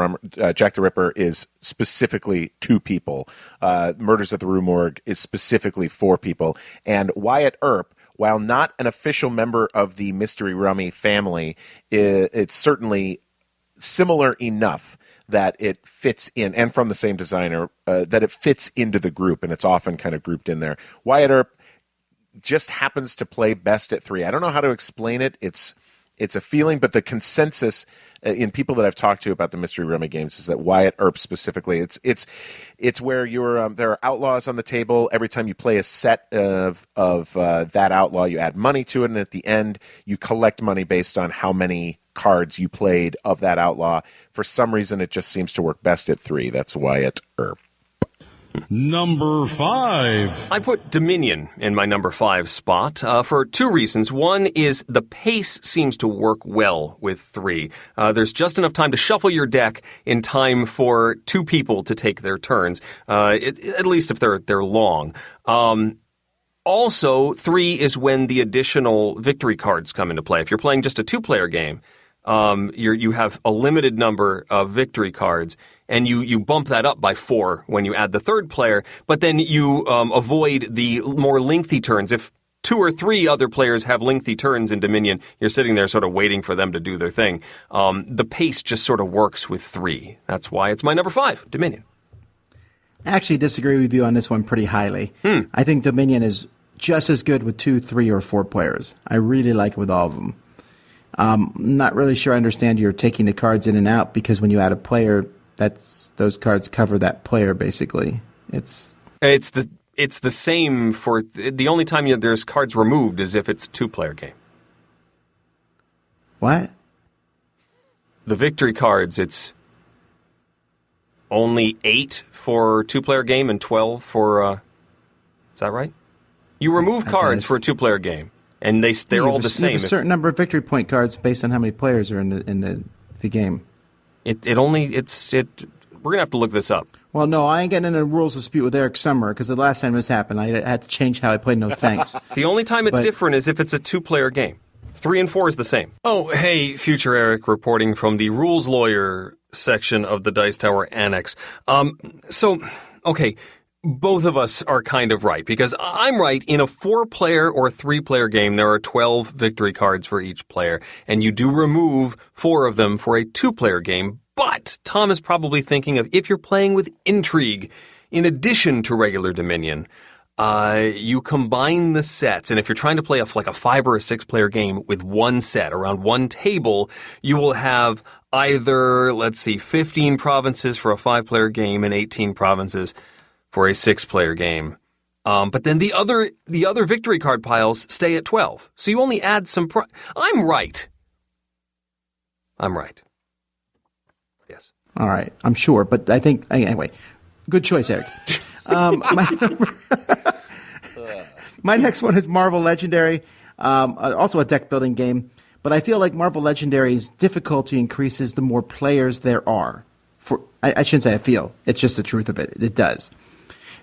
Ripper is specifically 2 people. Murders at the Rue Morgue is specifically 4 people. And Wyatt Earp, while not an official member of the Mystery Rummy family, it's certainly similar enough that it fits in, and from the same designer, that it fits into the group, and it's often kind of grouped in there. Wyatt Earp just happens to play best at 3. I don't know how to explain it. It's a feeling, but the consensus in people that I've talked to about the Mystery Rummy games is that Wyatt Earp specifically, it's where there are outlaws on the table. Every time you play a set of that outlaw, you add money to it, and at the end, you collect money based on how many cards you played of that outlaw. For some reason, it just seems to work best at 3. That's why it Number 5. I put Dominion in my number 5 spot for 2 reasons. One is the pace seems to work well with 3. There's just enough time to shuffle your deck in time for 2 people to take their turns, at least if they're long. Also, 3 is when the additional victory cards come into play. If you're playing just a 2-player game, you have a limited number of victory cards, and you bump that up by 4 when you add the 3rd player, but then you avoid the more lengthy turns. If 2 or 3 other players have lengthy turns in Dominion, you're sitting there sort of waiting for them to do their thing. The pace just sort of works with 3. That's why it's my number 5, Dominion. I actually disagree with you on this one pretty highly. I think Dominion is just as good with 2, 3, or 4 players. I really like it with all of them. Not really sure I understand you're taking the cards in and out, because when you add a player, those cards cover that player basically. It's the same for the only time there's cards removed is if it's a 2-player game. What? The victory cards, it's only 8 for 2-player game and 12 for. Is that right? You remove cards for a 2-player game, and they're all the same. You have a certain number of victory point cards based on how many players are in the game. We're gonna have to look this up. Well, no, I ain't getting in a rules dispute with Eric Sommer, because the last time this happened, I had to change how I played No Thanks. The only time it's different is if it's a 2-player game. 3 and 4 is the same. Oh, hey, future Eric reporting from the rules lawyer section of the Dice Tower Annex. Okay, both of us are kind of right, because I'm right. In a 4-player or 3-player game, there are 12 victory cards for each player, and you do remove 4 of them for a 2-player game. But Tom is probably thinking of if you're playing with intrigue, in addition to regular Dominion, you combine the sets, and if you're trying to play a 5 or a 6-player game with one set around one table, you will have either, 15 provinces for a 5-player game and 18 provinces for a 6-player game. But then the other victory card piles stay at 12. So you only add some... I'm right. Yes. All right, I'm sure, but I think... Anyway, good choice, Eric. My next one is Marvel Legendary, also a deck-building game, but I feel like Marvel Legendary's difficulty increases the more players there are. I shouldn't say I feel. It's just the truth of it. It does.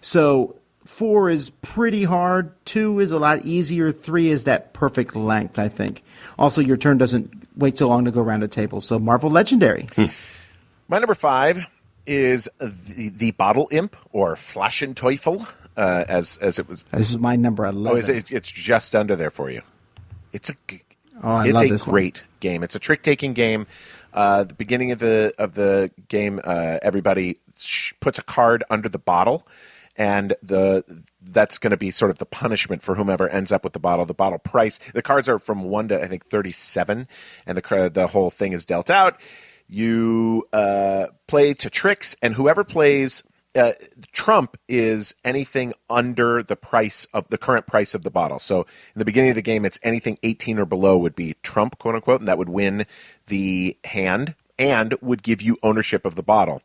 So 4 is pretty hard. 2 is a lot easier. 3 is that perfect length, I think. Also, your turn doesn't wait so long to go around a table. So Marvel Legendary. My number 5 is the Bottle Imp, or Flaschen Teufel, as it was. This is my number 11. It's just under there for you. It's a great game. It's a trick-taking game. The beginning of the game, everybody puts a card under the bottle, and that's going to be sort of the punishment for whomever ends up with the bottle. The bottle price. The cards are from 1 to I think 37, and the whole thing is dealt out. You play to tricks, and whoever plays trump is anything under the current price of the bottle. So in the beginning of the game, it's anything 18 or below would be trump, quote unquote, and that would win the hand and would give you ownership of the bottle.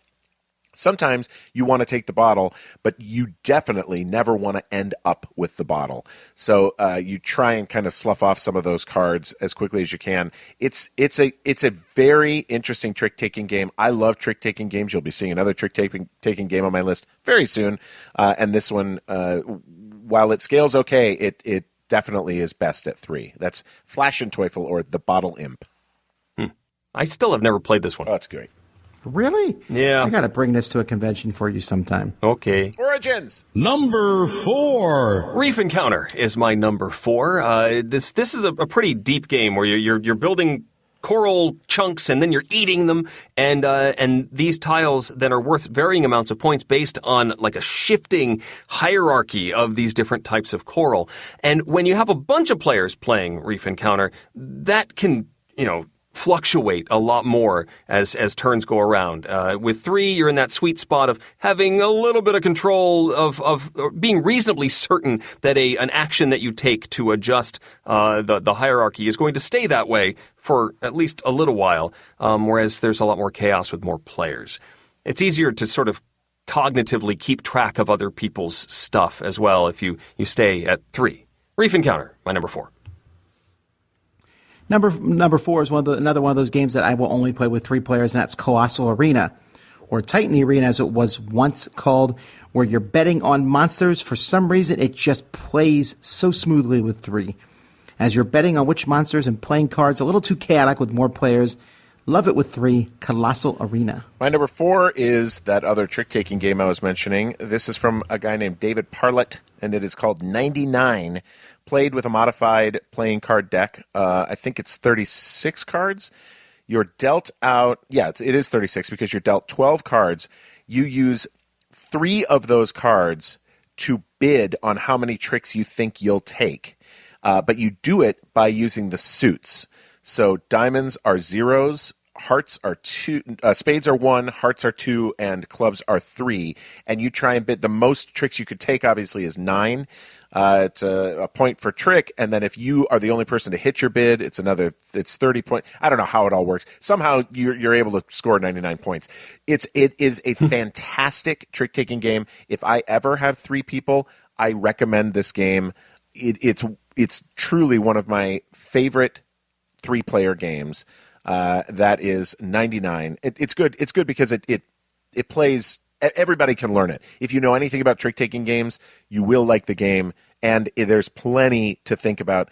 Sometimes you want to take the bottle, but you definitely never want to end up with the bottle. So you try and kind of slough off some of those cards as quickly as you can. It's a very interesting trick-taking game. I love trick-taking games. You'll be seeing another trick-taking game on my list very soon. And this one, while it scales okay, it definitely is best at 3. That's Flaschen Teufel, or the Bottle Imp. I still have never played this one. Oh, that's great. Really? Yeah. I got to bring this to a convention for you sometime. Okay. Origins. Number 4. Reef Encounter is my number 4. This is a pretty deep game where you're building coral chunks and then you're eating them, and these tiles then are worth varying amounts of points based on like a shifting hierarchy of these different types of coral. And when you have a bunch of players playing Reef Encounter, that can, fluctuate a lot more as turns go around. With 3, you're in that sweet spot of having a little bit of control of being reasonably certain that an action that you take to adjust the hierarchy is going to stay that way for at least a little while, whereas there's a lot more chaos with more players. It's easier to sort of cognitively keep track of other people's stuff as well if you stay at 3. Reef Encounter, my number 4. Number 4 is another one of those games that I will only play with 3 players, and that's Colossal Arena, or Titan Arena as it was once called, where you're betting on monsters. For some reason, it just plays so smoothly with 3. As you're betting on which monsters and playing cards, a little too chaotic with more players. Love it with 3, Colossal Arena. My number 4 is that other trick-taking game I was mentioning. This is from a guy named David Parlett, and it is called 99. Played with a modified playing card deck. I think it's 36 cards. You're dealt out... Yeah, it is 36 because you're dealt 12 cards. You use 3 of those cards to bid on how many tricks you think you'll take. But you do it by using the suits. So diamonds are 0s, hearts are 2, spades are 1, hearts are 2, and clubs are 3. And you try and bid. The most tricks you could take, obviously, is 9. It's a point for trick, and then if you are the only person to hit your bid, it's 30 points. I don't know how it all works. Somehow you're able to score 99 points. It is a fantastic trick-taking game. If I ever have 3 people, I recommend this game. It's truly one of my favorite 3-player games. That is 99. It's good. It's good because it plays. Everybody can learn it. If you know anything about trick-taking games, you will like the game, and there's plenty to think about.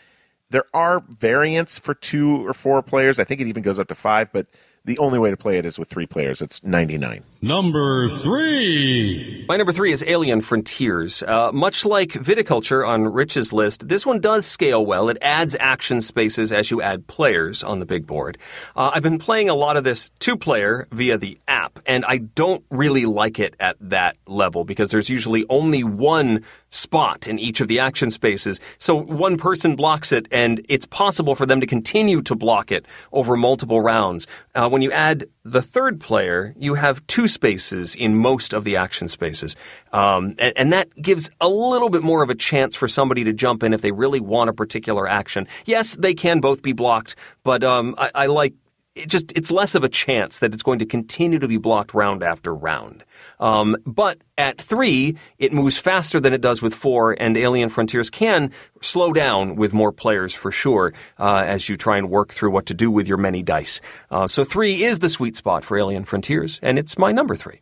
There are variants for 2 or 4 players. I think it even goes up to 5, but the only way to play it is with 3 players. It's 99. Number 3. My number 3 is Alien Frontiers. Much like Viticulture on Rich's list, this one does scale well. It adds action spaces as you add players on the big board. I've been playing a lot of this 2-player via the app, and I don't really like it at that level because there's usually only one spot in each of the action spaces. So one person blocks it, and it's possible for them to continue to block it over multiple rounds. When you add the 3rd player, you have 2 spaces in most of the action spaces. And that gives a little bit more of a chance for somebody to jump in if they really want a particular action. Yes, they can both be blocked, but I like it's less of a chance that it's going to continue to be blocked round after round. But at 3, it moves faster than it does with 4, and Alien Frontiers can slow down with more players for sure as you try and work through what to do with your many dice. So 3 is the sweet spot for Alien Frontiers, and it's my number 3.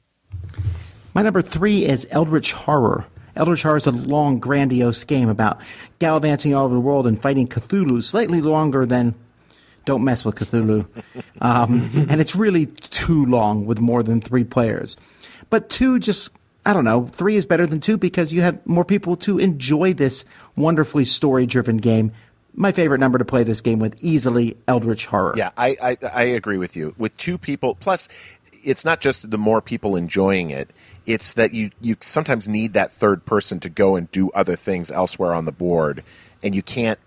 My number 3 is Eldritch Horror. Eldritch Horror is a long, grandiose game about gallivanting all over the world and fighting Cthulhu, slightly longer than Don't Mess With Cthulhu. And it's really too long with more than 3 players. But 2 just, I don't know, 3 is better than 2 because you have more people to enjoy this wonderfully story-driven game. My favorite number to play this game with, easily Eldritch Horror. Yeah, I agree with you. With 2 people, plus it's not just the more people enjoying it, it's that you sometimes need that 3rd person to go and do other things elsewhere on the board, and you can't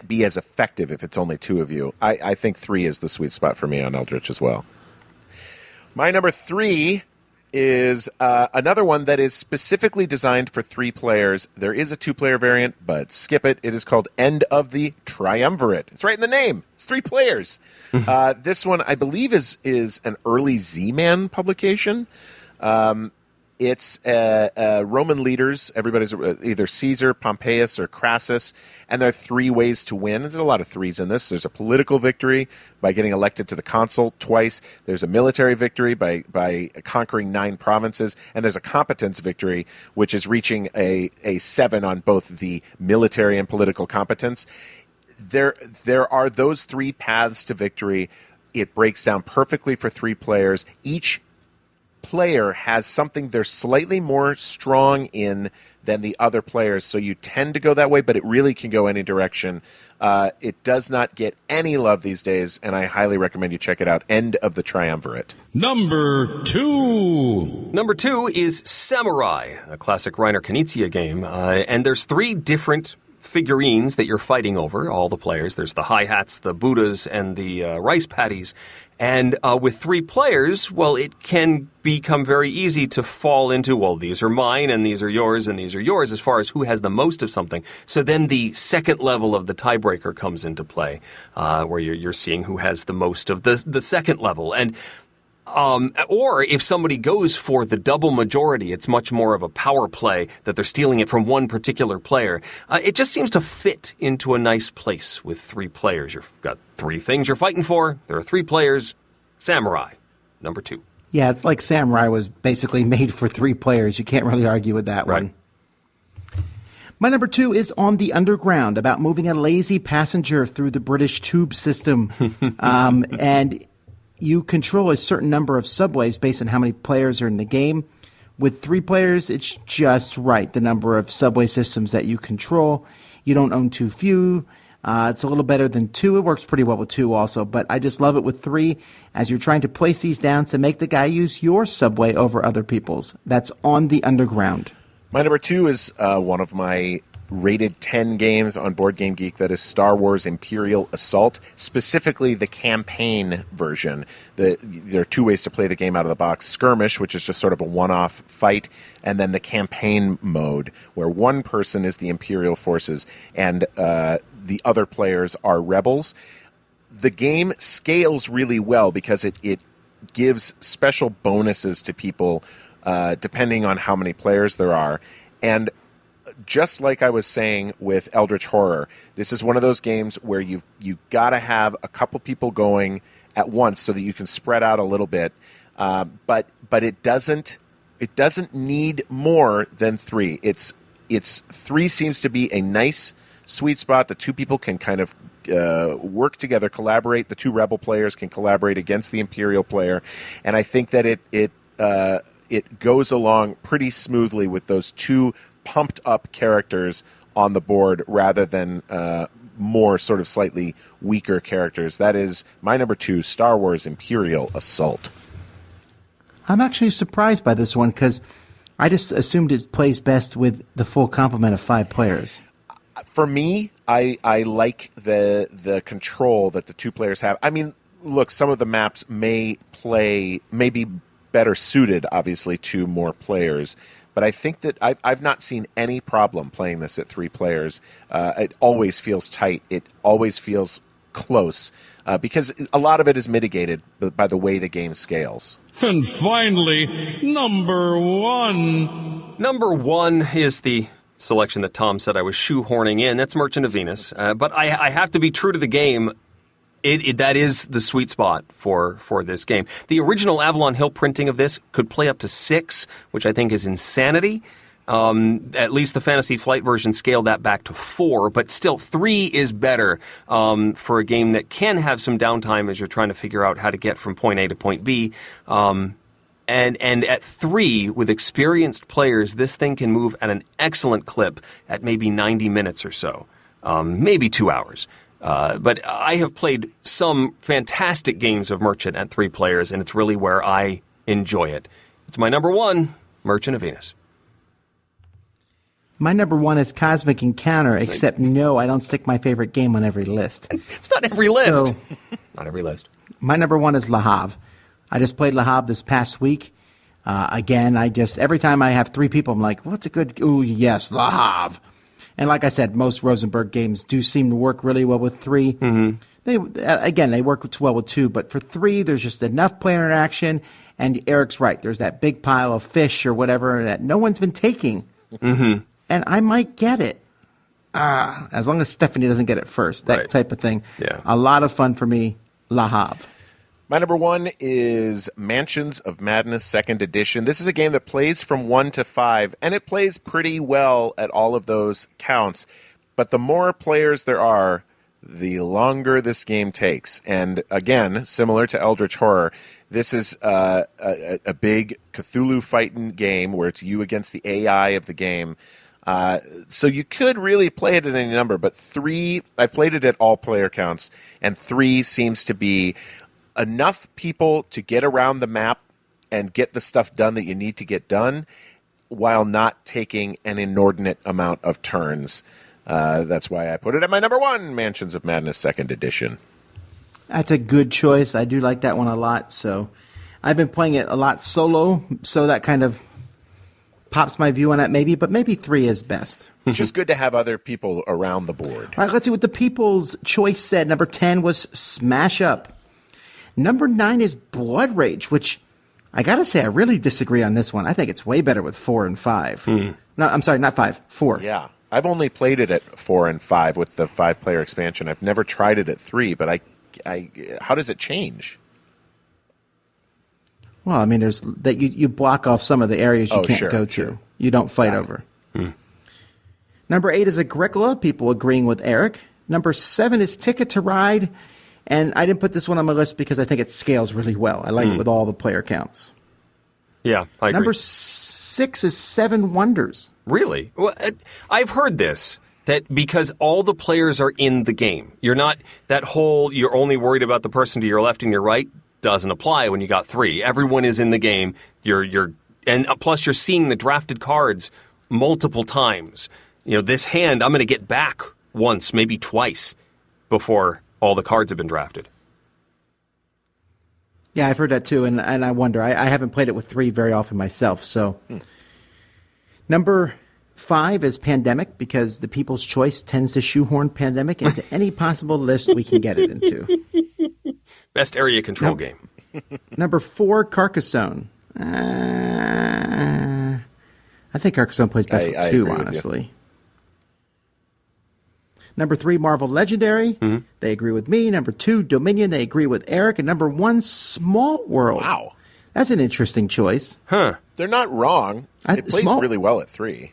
be as effective if it's only 2 of you. I think 3 is the sweet spot for me on Eldritch as well. My number 3 is another one that is specifically designed for 3 players. There is a 2-player variant, but skip it. It is called End of the Triumvirate. It's right in the name. It's 3 players. This one, I believe, is an early Z-Man publication. It's Roman leaders. Everybody's either Caesar, Pompeius, or Crassus, and there are 3 ways to win. There's a lot of 3s in this. There's a political victory by getting elected to the consul twice. There's a military victory by conquering 9 provinces, and there's a competence victory, which is reaching a 7 on both the military and political competence. There are those 3 paths to victory. It breaks down perfectly for 3 players. Each player has something they're slightly more strong in than the other players, so you tend to go that way, but it really can go any direction. It does not get any love these days, and I highly recommend you check it out. End of the Triumvirate. Number 2. Number 2 is Samurai, a classic Reiner Knizia game, and there's 3 different figurines that you're fighting over, all the players. There's the hi-hats, the Buddhas, and the rice patties. And with 3 players, well, it can become very easy to fall into, well, these are mine, and these are yours, and these are yours, as far as who has the most of something. So then the second level of the tiebreaker comes into play, where you're seeing who has the most of the second level. And or if somebody goes for the double majority, it's much more of a power play that they're stealing it from one particular player. It just seems to fit into a nice place with 3 players. You've got 3 things you're fighting for. There are 3 players. Samurai, number 2. Yeah, it's like Samurai was basically made for 3 players. You can't really argue with that one. My number 2 is On the Underground, about moving a lazy passenger through the British tube system. And you control a certain number of subways based on how many players are in the game. With 3 players, it's just right, the number of subway systems that you control. You don't own too few. It's a little better than 2. It works pretty well with 2 also, but I just love it with 3 as you're trying to place these down to make the guy use your subway over other people's. That's On the Underground. My number 2 is one of my rated 10 games on Board Game Geek. That is Star Wars Imperial Assault, specifically the campaign version. There are 2 ways to play the game out of the box. Skirmish, which is just sort of a one-off fight, and then the campaign mode, where one person is the Imperial forces and the other players are rebels. The game scales really well because it gives special bonuses to people depending on how many players there are. And just like I was saying with Eldritch Horror, this is one of those games where you got to have a couple people going at once so that you can spread out a little bit. But it doesn't need more than 3. It's 3 seems to be a nice sweet spot. The 2 people can kind of work together, collaborate. The 2 rebel players can collaborate against the Imperial player, and I think that it goes along pretty smoothly with those 2 pumped up characters on the board rather than more sort of slightly weaker characters. That is my number 2, Star Wars Imperial Assault. I'm actually surprised by this one because I just assumed it plays best with the full complement of 5 players. For me, I like the control that the 2 players have. I mean, look, some of the maps may be better suited, obviously, to more players. But I think that I've not seen any problem playing this at 3 players. It always feels tight. It always feels close because a lot of it is mitigated by the way the game scales. And finally, number 1. Number 1 is the selection that Tom said I was shoehorning in. That's Merchant of Venus. But I have to be true to the game. That is the sweet spot for this game. The original Avalon Hill printing of this could play up to 6, which I think is insanity. At least the Fantasy Flight version scaled that back to 4, but still 3 is better for a game that can have some downtime as you're trying to figure out how to get from point A to point B. And at 3, with experienced players, this thing can move at an excellent clip at maybe 90 minutes or so, maybe 2 hours. But I have played some fantastic games of Merchant at 3 players, and it's really where I enjoy it. It's my number 1, Merchant of Venus. My number 1 is Cosmic Encounter, except no, I don't stick my favorite game on every list. It's not every list. So, not every list. My number 1 is Le Havre. I just played Le Havre this past week. Again, every time I have 3 people, I'm like, what's a good, ooh, yes, Le Havre. And like I said, most Rosenberg games do seem to work really well with 3. Mm-hmm. They work well with 2, but for 3, there's just enough player interaction. And Eric's right. There's that big pile of fish or whatever that no one's been taking. Mm-hmm. And I might get it. As long as Stephanie doesn't get it first, that type of thing. Yeah. A lot of fun for me, Le Havre. My number 1 is Mansions of Madness 2nd Edition. This is a game that plays from 1 to 5, and it plays pretty well at all of those counts. But the more players there are, the longer this game takes. And again, similar to Eldritch Horror, this is a big Cthulhu fighting game where it's you against the AI of the game. So you could really play it at any number, but 3, I've played it at all player counts, and 3 seems to be enough people to get around the map and get the stuff done that you need to get done while not taking an inordinate amount of turns. That's why I put it at my number 1, Mansions of Madness 2nd Edition. That's a good choice. I do like that one a lot. So I've been playing it a lot solo, so that kind of pops my view on it maybe, but maybe 3 is best. It's just good to have other people around the board. All right, let's see what the people's choice said. Number 10 was Smash Up. Number 9 is Blood Rage, which I got to say I really disagree on this one. I think it's way better with 4 and 5. No, I'm sorry, not 5, 4. Yeah. I've only played it at 4 and 5 with the 5-player expansion. I've never tried it at 3, but how does it change? Well, I mean, there's that you block off some of the areas you can't go to. You don't fight over. Number 8 is Agricola, people agreeing with Eric. Number 7 is Ticket to Ride, and I didn't put this one on my list because I think it scales really well. I like it with all the player counts. Yeah, I agree. Number 6 is Seven Wonders. Really? Well, I've heard this, that because all the players are in the game, you're not, that whole, you're only worried about the person to your left and your right, doesn't apply when you got 3. Everyone is in the game. And plus you're seeing the drafted cards multiple times. You know, this hand I'm going to get back once, maybe twice, before all the cards have been drafted. Yeah, I've heard that too, and I wonder. I haven't played it with 3 very often myself. So, Number 5 is Pandemic, because the people's choice tends to shoehorn Pandemic into any possible list we can get it into. Best area control game. Number 4, Carcassonne. I think Carcassonne plays best with 2, honestly. Number 3, Marvel Legendary. They agree with me. Number 2, Dominion. They agree with Eric. And number 1, Small World. Wow. That's an interesting choice. Huh. They're not wrong. It plays really well at 3.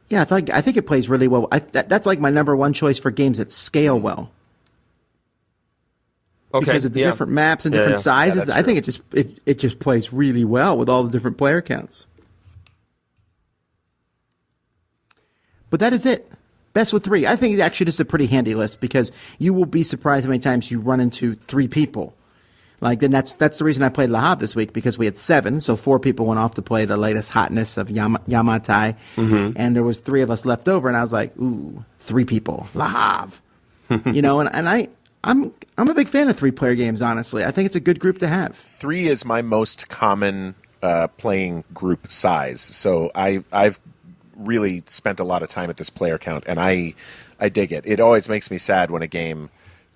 Yeah, I think it plays really well. That's like my number 1 choice for games that scale well. Okay. Because of the different maps and different sizes. I think it just plays really well with all the different player counts. But that is it. Best with 3. I think actually this is a pretty handy list because you will be surprised how many times you run into 3 people. Like, then that's the reason I played Le Havre this week, because we had 7, so 4 people went off to play the latest hotness of Yamatai, and there was 3 of us left over, and I was like, ooh, 3 people, Le Havre. You know, and I'm a big fan of 3-player games, honestly. I think it's a good group to have. 3 is my most common playing group size, so I've really spent a lot of time at this player count, and I dig it. It always makes me sad when a game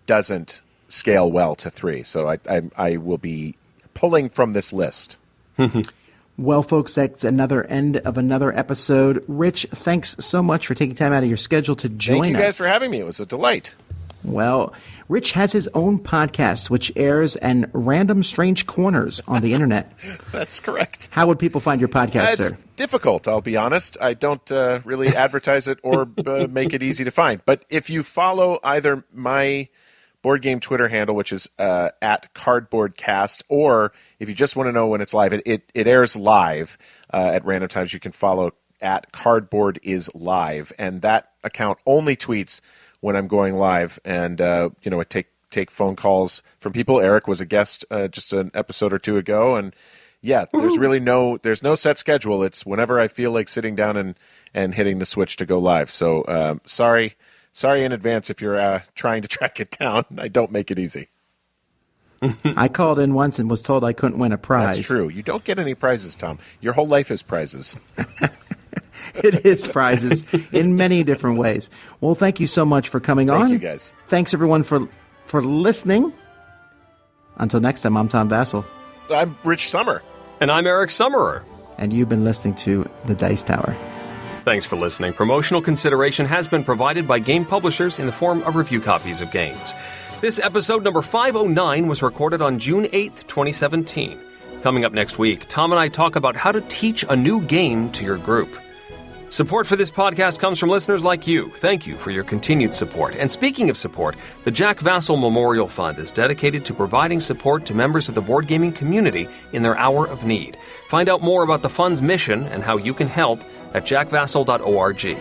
doesn't scale well to 3, so I will be pulling from this list. Well, folks, that's another end of another episode. Rich, thanks so much for taking time out of your schedule to join us. Thank you guys for having me. It was a delight. Well, Rich has his own podcast, which airs in random strange corners on the internet. That's correct. How would people find your podcast, It's sir? difficult, I'll be honest. I don't really advertise it or make it easy to find. But if you follow either my board game Twitter handle, which is at CardboardCast, or if you just want to know when it's live, it airs live at random times. You can follow at CardboardIsLive, and that account only tweets when I'm going live, and I take phone calls from people. Eric was a guest just an episode or 2 ago, and yeah, there's no set schedule. It's whenever I feel like sitting down and hitting the switch to go live. So sorry in advance if you're trying to track it down. I don't make it easy. I called in once and was told I couldn't win a prize. That's true. You don't get any prizes, Tom. Your whole life is prizes. It is prizes in many different ways. Well, thank you so much for coming on. Thank you, guys. Thanks, everyone, for listening. Until next time, I'm Tom Vassell. I'm Rich Sommer. And I'm Eric Summerer. And you've been listening to The Dice Tower. Thanks for listening. Promotional consideration has been provided by game publishers in the form of review copies of games. This episode number 509 was recorded on June 8th, 2017. Coming up next week, Tom and I talk about how to teach a new game to your group. Support for this podcast comes from listeners like you. Thank you for your continued support. And speaking of support, the Jack Vassell Memorial Fund is dedicated to providing support to members of the board gaming community in their hour of need. Find out more about the fund's mission and how you can help at jackvassell.org.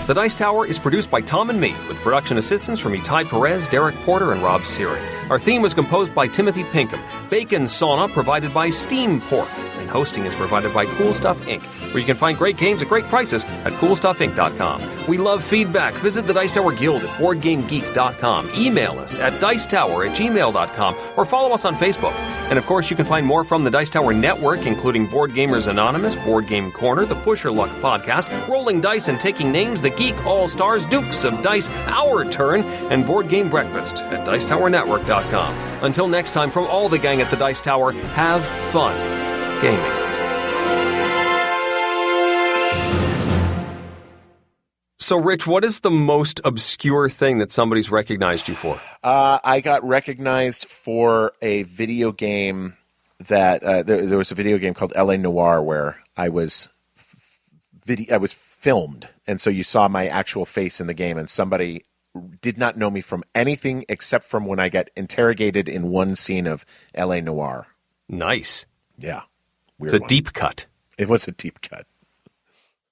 The Dice Tower is produced by Tom and me, with production assistance from Itai Perez, Derek Porter, and Rob Seary. Our theme was composed by Timothy Pinkham. Bacon Sauna provided by Steam Pork. And hosting is provided by Cool Stuff Inc., where you can find great games at great prices at CoolStuffInc.com. We love feedback. Visit the Dice Tower Guild at BoardGameGeek.com. Email us at dicetower@gmail.com or follow us on Facebook. And of course, you can find more from the Dice Tower Network, including Board Gamers Anonymous, Board Game Corner, the Pusher Luck Podcast, Rolling Dice and Taking Names, the Geek All-Stars, Dukes of Dice, Our Turn, and Board Game Breakfast at dicetowernetwork.com. Until next time, from all the gang at the Dice Tower, have fun gaming. So, Rich, what is the most obscure thing that somebody's recognized you for? I got recognized for a video game that there was a video game called L.A. Noire where I was filmed, and so you saw my actual face in the game, and somebody did not know me from anything except from when I got interrogated in one scene of L.A. Noire. Nice. Yeah. It's a deep cut. It was a deep cut.